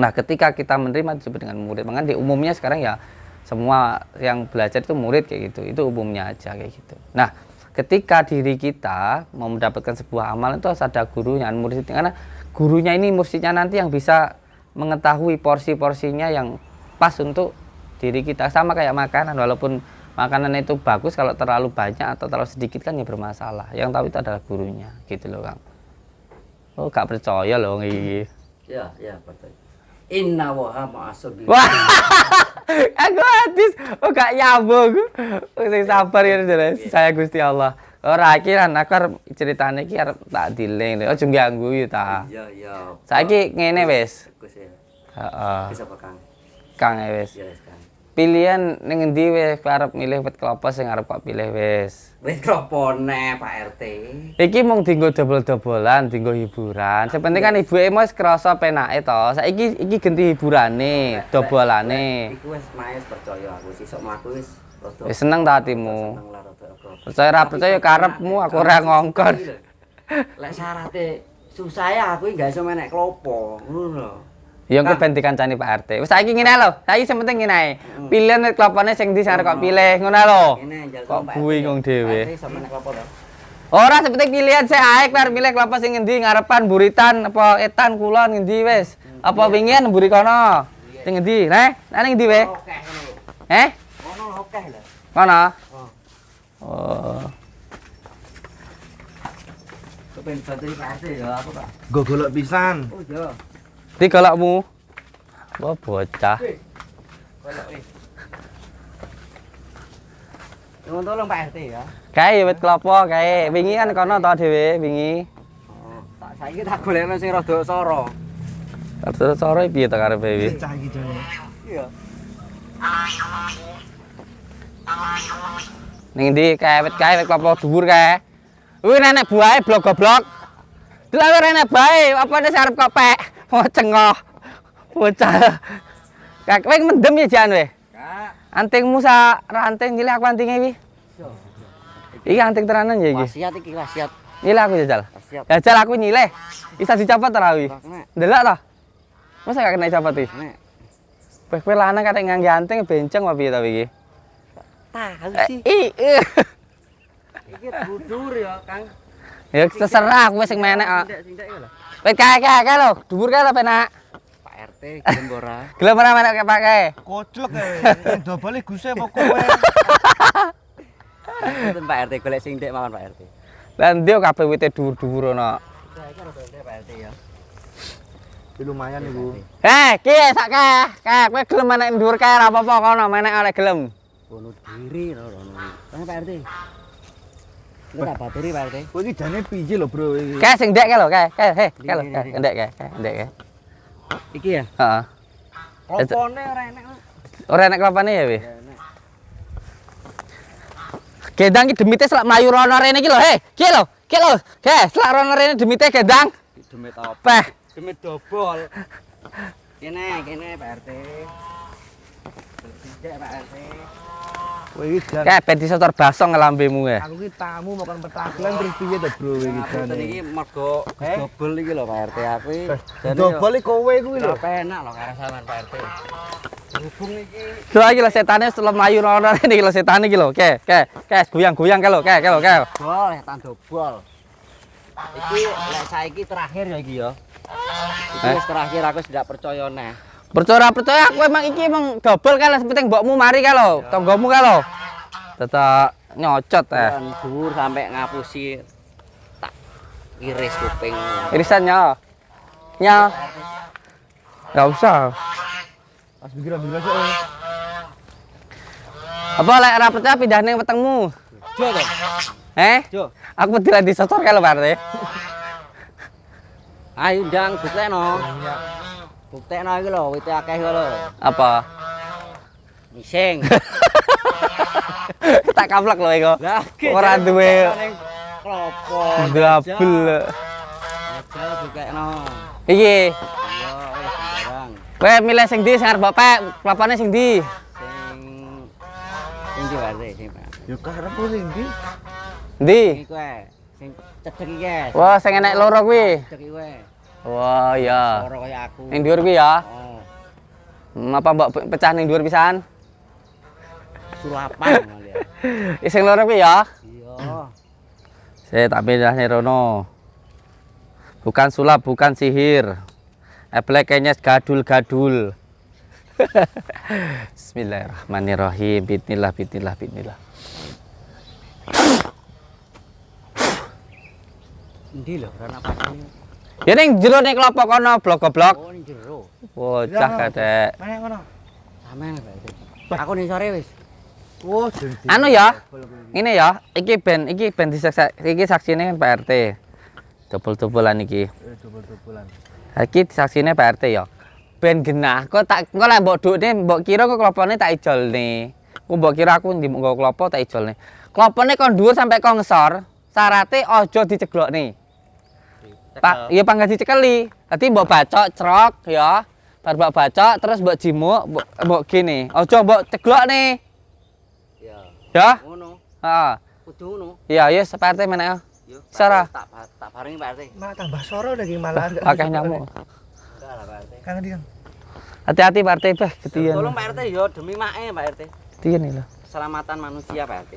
Nah ketika kita menerima disebut dengan murid. Makanya di umumnya sekarang ya semua yang belajar itu murid kayak gitu. Itu umumnya aja kayak gitu. Nah ketika diri kita mau mendapatkan sebuah amalan itu harus ada gurunya, muridnya. Karena gurunya ini mursyidnya nanti yang bisa mengetahui porsi-porsinya yang pas untuk diri kita. Sama kayak makanan, walaupun makanan itu bagus, kalau terlalu banyak atau terlalu sedikit kan ya bermasalah. Yang tahu itu adalah gurunya, gitu loh Kang. Oh gak percaya loh ini. Ya percaya. Inna waha ma'asabir. Wah, aku hadis, oh gak nyambung. Sing sabar ya, saya Gusti Allah. Ora iki lan aku arep ceritane iki arep tak diling. Aja ganggu ya ta. Iya. Saiki ngene wis. Bagus ya. Heeh. Bisa apa Kang? Kang wis. Iya, Kang. Pilihan ning endi wis arep milih wit kelapa sing arep kok pilih wis. Wis kropone Pak RT. Iki mung dienggo dobol-dobolan, dienggo hiburan. Sepenting kan ibuke wis krasa penake to. Saiki iki genti hiburane, dobolane. Iku wis maes percaya aku sesuk mlaku wis rada. Wis seneng ta atimu. Seneng lah rada aku. Percaya ra percaya karepmu aku ora ngongkon. Lek syarate susah ya aku gak iso menek klopo, ngono lho. Ya engko ben dikancani Pak RT. Wis saiki ngene lho. Saiki sing penting ngene ae. Pilihan wit kelapane sing ndi sing arep kok pilih, ngono lho. Ngene njal Kok bingung dhewe. Pak RT iso menek klopo to? Ora sepenting pilihan sik ae arep milih kelapa sing endi ngarepan buritan apa etan kulon ngendi wis. Apa wingian mburi kono. Sing endi? Neh, ning endi we? Oke ngono lho. Eh? Ngono oke lho. Kono. Oh. Oh. Kepen bantu Pak RT ya aku Pak. Go golek pisan. Oh iya. Di golokmu. Wah bocah. Golek wis. Nuwun tolong Pak RT ya. Kae wit kelapa kae. Wingi kan kono to dhewe wingi. Oh, tak saiki tak golekno sing rada sora. Terus sore piye to karepe iki? Cah iki jane. Iya. Ning ndi kae wit kelapa dhuwur kae. Kuwi nenek buahe blok goblok. Delok nenek bae, apane arep kok pek. Oh cengoh. Bocah. Kak kowe mendem ya jan we. Kak. Antingmu sak ranting nyilih aku antinge iki. Iki anting tenanan ya iki. Wasiat iki wasiat. Nyilih aku jajal. Wasiat. Jajal aku nyilih. Bisa dicopot ta kuwi? Nek, Ndelok ta? Masa gak kena copot iki? nek. Kowe lanang kate ngangge anting benceng apa piye ta iki? Tahu sih. Iki budur ya, Kang. Ya terserah aku sing menek kok. Sindek lho. Wis kae lho, dhuwur kae lho penak. Pak RT gelem ora? Gelem ora menek kae pakai. Koclek ae. Dobole guse apa kowe? Mboten Pak RT golek sindek mawon Pak RT. Lah ndi kabeh wite dhuwur-dhuwur ono. Saiki ora ndek Pak RT ya. Iki lumayan iku. Ki sak kae kowe gelem menek dhuwur kae ora apa-apa kono menek oleh gelem. Bunuh diri rono. Kan Pak RT. Ini tak bateri Pak RT. Kowe iki jane piye lho, Bro iki? Kae sing ndek kae lho, kae lho, Ini. ndek kae, ndek kae. Iki ya. Heeh. Klopone ora enek. Ora enek kelapane ya, Wi? Enek. Gendang iki demite selak mlayu rono rene iki lho, ki lho. Selak rono rene demite gendang. Demit apa? Peh. Demit dobol. Kene Pak RT. Sindek Pak RT. Kowe iki jan. Kae ben disotor basong lambemu ya. Aku ki tamu makan petakelan terus piye to, Bro iki Aku jane? tadi iki mergo dobol iki lho Pak RT aku iki. Dobol iki kowe kuwi lho. Ora penak lho karo sampean Pak RT. Hubung iki Lho iki lho setane setelah mlayu rono rene iki lho setan iki lho. Kae goyang-goyang kae lho, kae lho. bol, setan dobol. Iki lek saiki terakhir ya iki ya. Iki wis terakhir aku tidak percaya neh. Percaya aku emang iki emang dobel kae lho, penting mbokmu mari kae lho, tanggamu kae lho. Tetep nyocot Kan dhuwur sampai ngapusi tak iris kuping. Irisan nyal. Nyal. Enggak usah. Pas pikir-pikir sik. Apa lek ora percaya pindah ning wetengmu. Jo to. Jo. Aku pedilan disosor kae lho, Pak RT. Ayo ndang buktekno. Buktekno iki lho, wite akeh lho. Apa? Mising. Tak kaplek lho iku. Lah, Ora duwe klopo. double. Aja buktekno. Iki, Iya, wis sembarang. kowe milih sing ndi sing arep mbok pek? Kelapane sing ndi? Sing ndi wae sing Pak. Yo karepku sing ndi? Ndi? Iki kowe sing cedhek iki. Wah, sing enek loro kuwi. Cedhek iki kowe. Wah, iya. Ora kaya aku. Ning dhuwur kuwi ya. Oh, Apa mbok pecah ning dhuwur pisan? sulapan malah. Sing loro kuwi ya. Iya. Saya tak pindah nih Rono. Bukan sulap, bukan sihir. Eplek kayaknya gadul-gadul. Bismillahirrahmanirrahim. Bismillah. Endi lho, ora napasane. Ya ning jero ning kelompok kono blok-blok. Oh, ning jero. Bocah kadek. Menek ngono. Sampeyan Pak. Aku ning sore wis. Oh, jadi. Anu ya, Ini ya, iki ben iki saksine Pak RT. Dobol-dobolan iki. Dobol-dobolan. Iki saksine Pak RT ya. Ben genah, kok lek mbok dukne mbok kira kok klopone tak ijolne. Ku mbok kira aku ndi nggo klopo tak ijolne. Klopone kon dhuwur sampe kon ngesor, syarate aja diceglokne. Pak, ya pangga dicekeli. Dadi mbok bacok crok ya. Bar mbok bacok terus mbok jimuk, mbok gini. Aja mbok ceglokne. Ya. Ya? Ngono. Heeh. Kudu ngono. Iya, ya Pak RT menek. Yo. Sarah. Tak barengi Pak RT. Malah tambah soro lagi malah. Akeh nyamuk. Enggak lah Pak RT. Kang Diang. Hati-hati Pak RT, bah, ketian. Tolong Pak RT yo demi make Pak RT. Ketian iki lho. Keselamatan manusia Pak RT.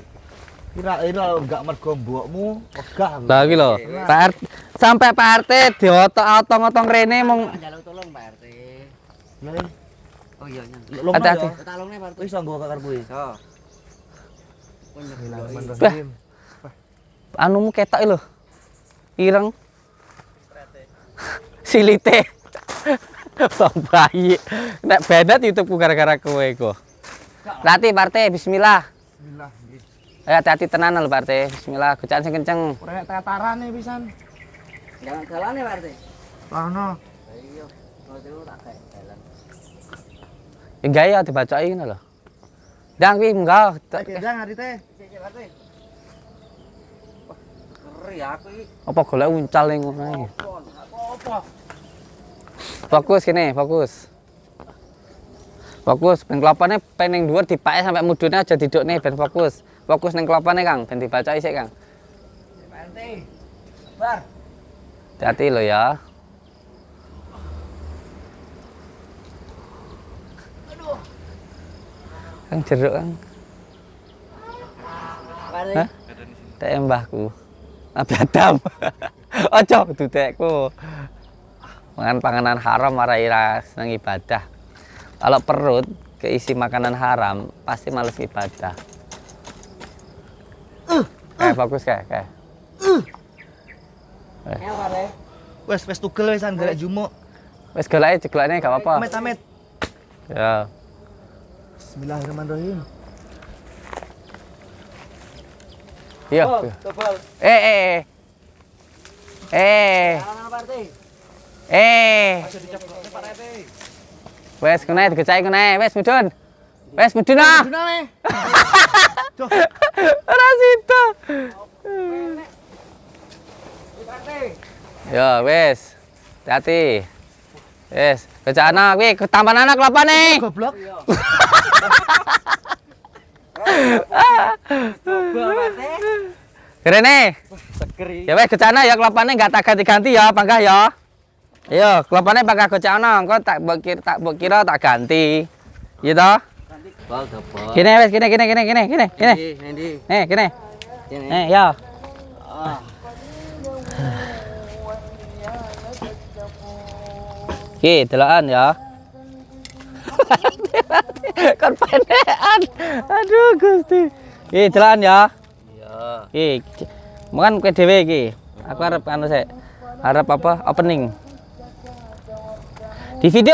Kira-kira enggak mergo mbokmu wegah. Lah iki lho, Pak RT sampai Pak RT diotok-otong-otong rene mung Njaluk tolong Pak RT. Lah, Oh iya. hati-hati. Talongne Pak RT. wis nggo karepku iki. Iso. Bismillahirrahmanirrahim. Anumu ketok lho. Ireng. Silite. Bang bayi. Nek benet YouTube-ku gara-gara kowe iku. Hati Pak RT, bismillah. Bismillah. Ayo hati-hati tenan lho Pak RT. Bismillah, gocakan sing kenceng. Ora nek tatarane pisan. Jangan galane Pak RT. Ono. Iya. Kalau tak kayak jalan. Ya gaya dibacoki ngono lho. Ndang kuwi enggak. Diang hari teh. Cek Pak RT. Wah, ngeri aku iki. Apa golek uncal ning ngono iki. Apa? Fokus kene, fokus. Fokus, ben klopone pen ning dhuwur dipake sampai mudune aja didukne ben fokus. Fokus ning klopone Kang, ben dibacoki sik Kang. Pak RT. Sabar. Hati-hati lho ya. Aduh. Kang jeruk Kang. Pak RT. Hah? Dek mbahku. Nabi Adam. Ojo dudekku. Mangan panganan haram marai ra seneng ibadah. Kalau perut keisi makanan haram pasti males ibadah. Kayak fokus kayak. Ya Pak RT. Wes tugel wesan golek jumuk. Wis goleke jeglokne gak apa-apa. Amit-amit. Ya. Bismillahirrahmanirrahim. Iya. Oh, tebal. Eh. Jalan Pak RT. Pak RT. Wes kene digecai kene, wes mudun. Wes mudun ah. Dunane. Ora sida. Pak RT. Ya wes. Hati-hati. Wes, kecana kuwi ketampan anak klapane. Goblok. Tebal Pak RT. Rene. Seger iki. Ya wes kecana ya klapane enggak tak ganti-ganti ya, panggah ya. Ayo, klapane panggah gocana, engko tak mbok kira tak ganti. Iya toh? Bal tebal. Kene wes, kene. Endi? Kene. Kene. Ya. Ah. Ki, delokan ya. Kon penekan. Aduh, Gusti. Ki, delokan ya. Iya. Ki, makan kowe dhewe iki. Aku arep anu sik. Arep apa? Opening. Di video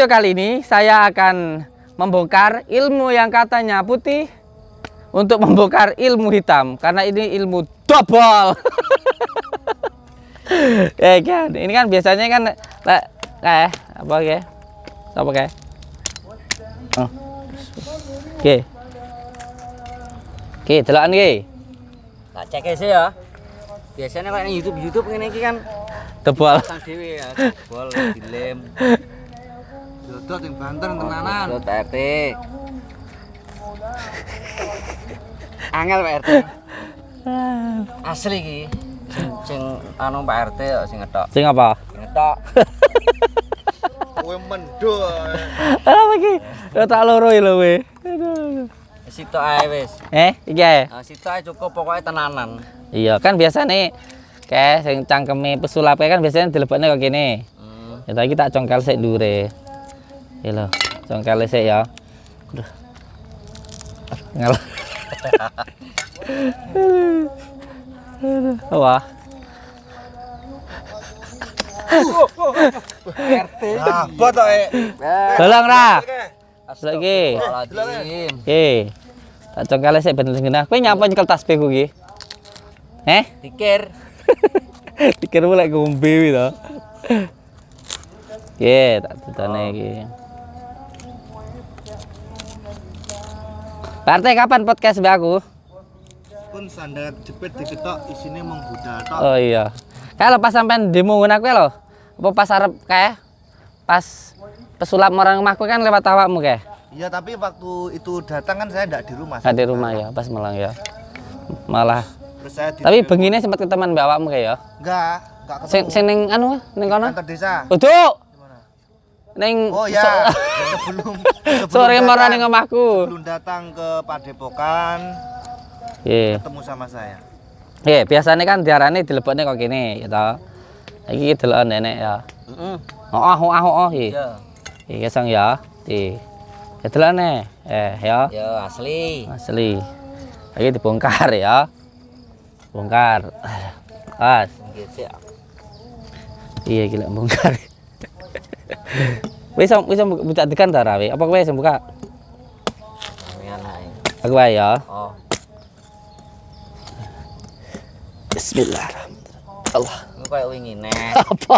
kali ini saya akan membongkar ilmu yang katanya putih untuk membongkar ilmu hitam karena ini ilmu double. Kan, ini kan biasanya kan kayak apa kayak? Apa kayak? Oh. Oke. Oke, delokan iki. Tak cek sih ya. Biasanya kayak YouTube ngene iki kan Tebal. sang dhewe ya, bol dilem. Dodot yang banter tenanan. Dot Pak RT. Angel Pak RT. Asli iki. Sing anu Pak RT ya sing ngetok. Sing apa? Ngetok. Kowe mendo. Apa iki? Ya tak loro lho kowe. Aduh. Sitok ae wis. Iki ae. Nah, sitok ae cukup pokoknya tenanan. Iya, kan biasane kayak sing cangkeme pesulape kan biasanya dilebokne kok kene. Ya iki tak congkel sik ndure. Ya lho, congkel sik ya. Aduh. Ngal. Wah. RT. Apa to, Tolong ra. Lagi. Astagfirullahaladzim. Oke. Tak congkale sik ben genah. Kowe nyapa nyekel tasbihku iki? Pikir. Pikir mulai ngombe wi to. Oke, tak dudane iki. Partai kapan podcast mbak aku? Pun sandal jepit diketok isine mung budal tok. Oh iya. Kalau pas sampean demo ngono kuwi lho. Apa pas arep kae? Pas pesulap orang rumahku kan lewat awakmu kae. Iya, tapi waktu itu datang kan saya enggak di rumah. Nggak di rumah ya, pas Malang ya. Malah. Terus saya di Tapi bengine sempat keteman mbak awakmu kae ya. enggak Sing ketemu. sing ning anu ning kono. Kantor desa. Uduk. Ning Oh ya, sebelum sore datang- marah ning omahku. sebelum datang ke Padepokan Iya. ketemu sama saya. Iya, biasanya kan diarani dilebokne kok kene ya toh. Iki deloken nenek ya. Heeh. Oh iki. Iya. Iki sang ya. Di. Ya delane. Ya. Ya asli. Asli. Lagi dibongkar ya. Bongkar. Pas. Gitu ya. Iya gila bongkar. Wis buka tekan ta rawe? Apa kowe sing buka? Sampeyan ae. Aku wae ya. Oh. Bismillahirrahmanirrahim. Allah. Iku koyo wingi nek. Apa?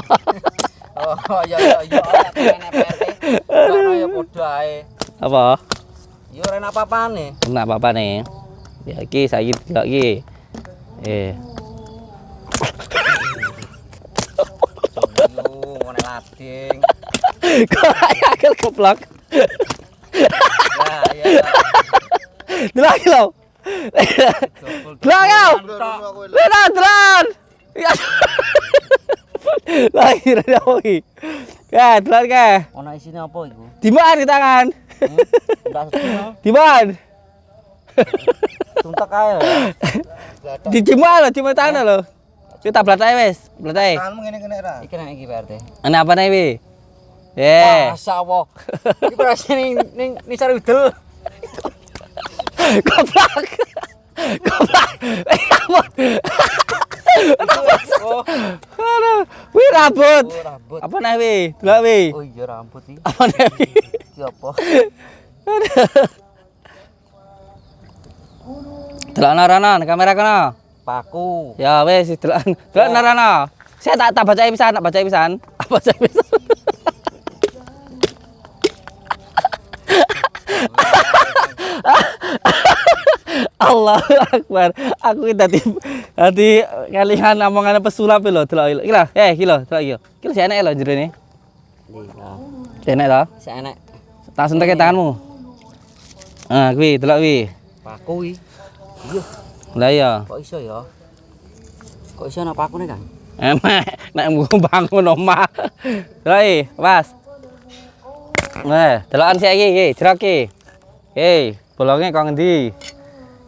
Oh, ya nek PRT. Kono ya padha ae. Apa? Yo ora apa-apane. Enggak apa-apa nih. Ya iki saiki delok iki. Yo ngene lading. Kok akal keplok. Ya ya. Delok iki lho. Delok kau. Delok. Lagi ada apa iki? Ya, delok ke. Ono isine apa iku? Diman di tangan. Enggak sedino. Diman. Tuntek ae. Dijimal lho, diman tangan lho. Kita blatai wis, blatai. Tanganmu ngene-ngene ra. Iki nek iki PRT. Ana apa nih, Wi? Masa Allah. Iki perase ning sari udel. Goblok. Goblok. Oh, Aduh, wi rambut. oh, rambut. Apa nih, Wi? Delok, Wi. Oh iya rambut iki. Apa nih, Wi? Iki apa? Delok narono, kamera kono. Paku. Ya wis, delok narono. Saya tak baca pisan, tak baca pisan. Apa baca pisan? Allahu Akbar. Aku iki dadi kalihan omongan pesulap lho, delok iki lho. Iki lho, delok iki. Iki lho enak lho jerone. Enak to? Seenek Langsung tekan tanganmu. Ah, kuwi delok kuwi. paku iki. Iya, Lah iya. kok iso ya? Kok iso ana pakune, Kang? Emek nek bangun omah. Delok iki, Mas. Delokan sik iki, jerok iki. Bolonge kok ngendi?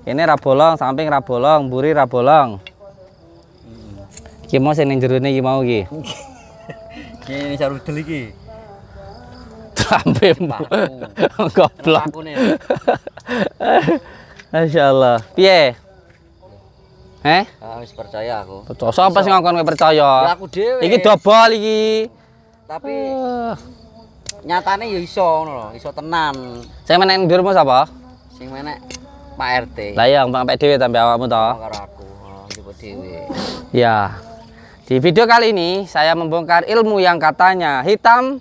Kene ra bolong, samping ra bolong, mburi ra bolong. Iki mau sing ning jerone iki mau iki. Iki sari udel iki. Sampingmu. Goblok. Pakune. Masyaallah. Piye? Ah wis percaya aku. Percaya sapa sing ngongkon kowe percaya? Ya aku dhewe. Iki dobol iki. Tapi nyatane ya iso ngono lho, iso tenan. Sing menek ndurmu sapa? Sing menek Pak RT. Lah iya, mbak dhewe tambe awakmu to. Karo aku, coba dhewe. Ya, di video kali ini saya membongkar ilmu yang katanya hitam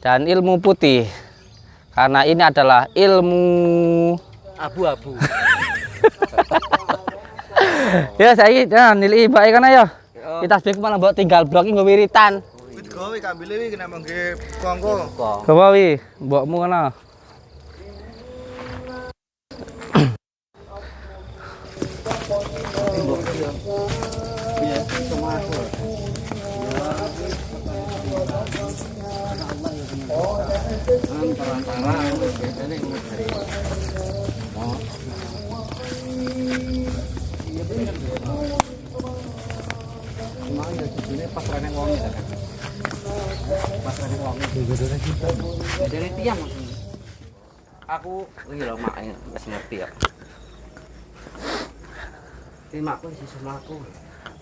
dan ilmu putih. Karena ini adalah ilmu... Abu-abu. Ya, saya nilai baik kan ayo. Kita sebut malah buat tinggal blocking gue wiritan. Wit gawe kambile wi kena mangke kongko. Kok. Gawa wi, mbokmu kana. Jadi tiang maksudnya. Aku iki lho mak wis ngerti ya. Iki makku sih semaku.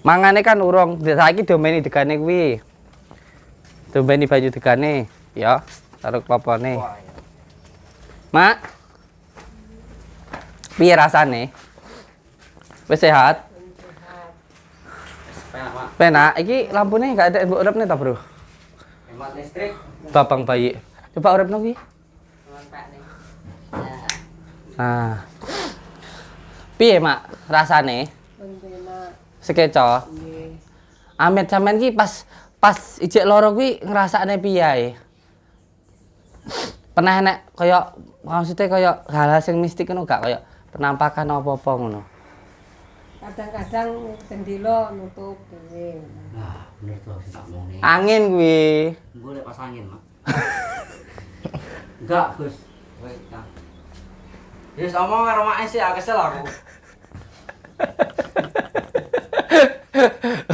Mangane kan urung, saiki domeni degane kuwi. Domeni baju degane, ya, taruh papane. Mak. Piye rasane? Wis sehat? Penak, Mak. Penak. Iki lampune gak ada mbok uripne ta, Bro? Hemat listrik. Babang bayi. Coba uripno kuwi. Pak nih. Nah. Piye, Mak? Rasane? Benar. Sekeco. Nggih. Amit sampean ki pas ijek loro kuwi ngrasakne piye ae? Pernah enek kaya maksudnya kaya hal-hal sing mistik ngono gak kaya penampakan apa-apa ngono. Kadang-kadang jendela nutup dhewe. Nah, bener tuh sing tak omongin. Angin kuwi. Boleh pas angin, Mak. Enggak, Gus. Wait, Kang. Wis omong karo mak sih, aku kesel aku.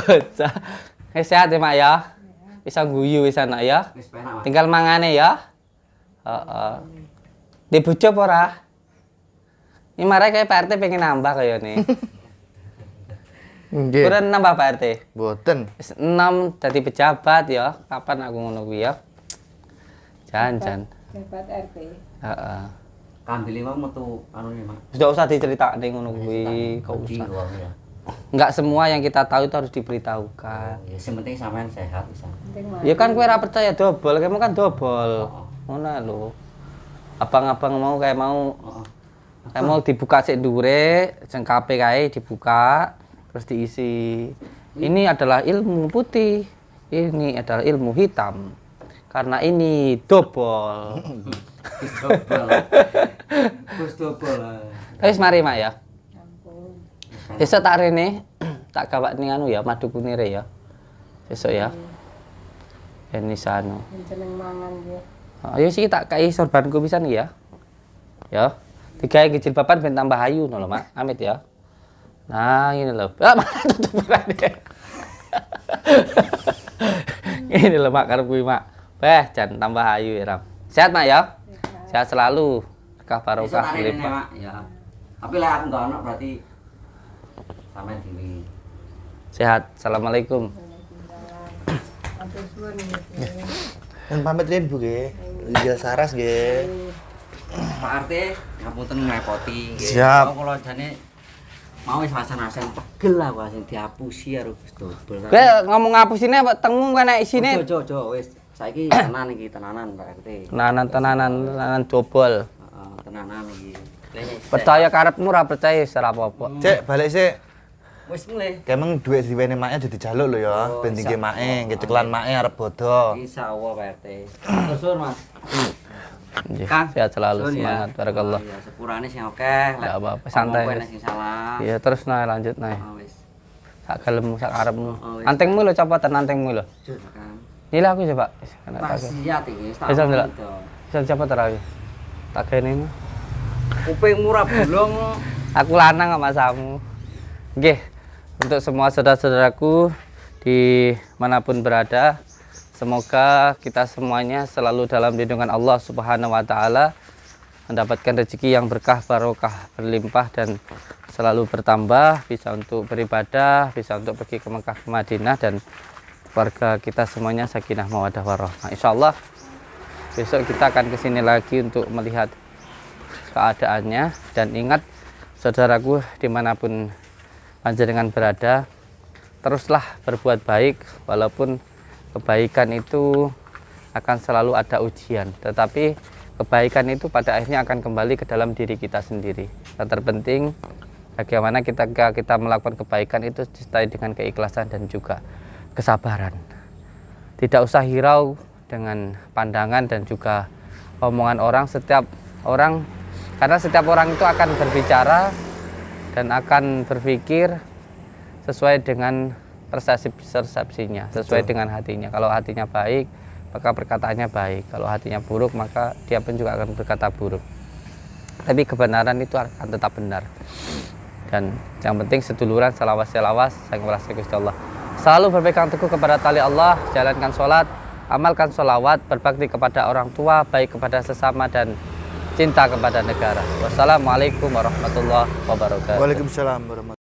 Bocah. Sehat ya, Mak ya. Bisa guyu wis anak ya. Wis penak, Mak. Tinggal mangane ya. Heeh. Di bojo apa ora? Ini marah kayak Pak RT pengen nambah kayak nih. Nggih. Kurang nambah Pak RT. Mboten. Wis 6 dadi pejabat ya. Kapan aku ngono kuwi ya? Jan. Jabat RT. Heeh. Kandil lima metu anu nih, Mak. Sudah usah diceritakne ngono kuwi, kok Di usah. luar ya. Enggak semua yang kita tahu itu harus diberitahukan. Ya, yang penting sampean sehat bisa. Penting mah. Ya kan kowe ora percaya dobol, kamu kan dobol. Ngono lho. Abang-abang mau kayak mau Heeh. kayak mau dibuka sik dhuwure, jengkape kae dibuka terus diisi. Ini adalah ilmu putih. Ini adalah ilmu hitam. Karena ini dobol. Gus dobol. Gus dobol. Wis mari Mak ya. Ampun. Besok tak rene tak gawakne anu ya madu kunire ya. Besok ya. Ini sano. Jeneng mangan ya. Ayo sih tak kai sorbanku pisan ya. Ya. Digawe jilbaban ben tambah ayu ngono lho, Mak. Amit ya. Nah, ini lho. Ah, malah tutupan ya. Ini lho, Mak, karep kuwi, Mak. Beh, jan tambah ayu ya, Ram. Sehat, Mak ya? Sehat selalu. Berkah Besok barokah tak rene, berlimpah. Mak. Ya. Tapi lah aku enggak ono berarti sampean dhewe. Sehat. Assalamualaikum. Matur suwun nggih. Dan pamit riyen Bu nggih. Ijal saras nggih. Pak RT, ngapunten ngrepoti nggih. Siap. Kula jane mau wis rasan-rasan pegel aku sing diapusi karo Gus Dobol. Kowe ngomong ngapusine apa tengmu kan nek isine? Ojo wis. Saiki tenan iki tenanan Pak RT. Tenanan dobol. Heeh, tenanan iki. Percaya karepmu ora percaya ora apa-apa. Cek balik sik. Wis mulai. Kemeng duit diwene make aja dijaluk lho ya. Oh, Ben tinggi siap. make, ngeceklan make arep bodo. Insyaallah Pak RT. Terus Mas. Nggih, Kang, sehat selalu, sun ya. semangat, barakallah. Oh, iya, sepurane sing akeh. Nggak apa-apa, santai, Ngomong wis. sing salah. Iya, terus nah lanjut nah. Oh, wis. Sak gelem sak arepmu. Oh, wis. Antengmu lho copotan antengmu lho. Jujur, Kang. Nila aku coba. Wis, kena tak. Wasiat iki wis tak. Bisa, ndelok. omongin, Bisa cepet ora iki. Tak kene ini. Kupingmu ora bolong. Aku lanang kok masamu. Nggih. Untuk semua saudara-saudaraku di manapun berada, semoga kita semuanya selalu dalam lindungan Allah Subhanahu wa taala, mendapatkan rezeki yang berkah, barokah, berlimpah dan selalu bertambah, bisa untuk beribadah, bisa untuk pergi ke Mekah, ke Madinah, dan keluarga kita semuanya sakinah mawaddah warahmah. Insyaallah besok kita akan kesini lagi untuk melihat keadaannya. Dan ingat saudaraku dimanapun panjenengan berada, teruslah berbuat baik, walaupun kebaikan itu akan selalu ada ujian, tetapi kebaikan itu pada akhirnya akan kembali ke dalam diri kita sendiri. Yang terpenting bagaimana kita melakukan kebaikan itu disertai dengan keikhlasan dan juga kesabaran. Tidak usah hirau dengan pandangan dan juga omongan orang. Karena setiap orang itu akan berbicara dan akan berpikir sesuai dengan persepsinya, sesuai dengan hatinya. Kalau hatinya baik, maka perkataannya baik. Kalau hatinya buruk, maka dia pun juga akan berkata buruk. Tapi kebenaran itu akan tetap benar. Dan yang penting seduluran, selawas, saking merasa Gusti Allah. Selalu berpegang teguh kepada tali Allah, jalankan sholat, amalkan sholawat, berbakti kepada orang tua, baik kepada sesama dan cinta kepada negara. Wassalamualaikum warahmatullahi wabarakatuh. Waalaikumsalam warahmatullahi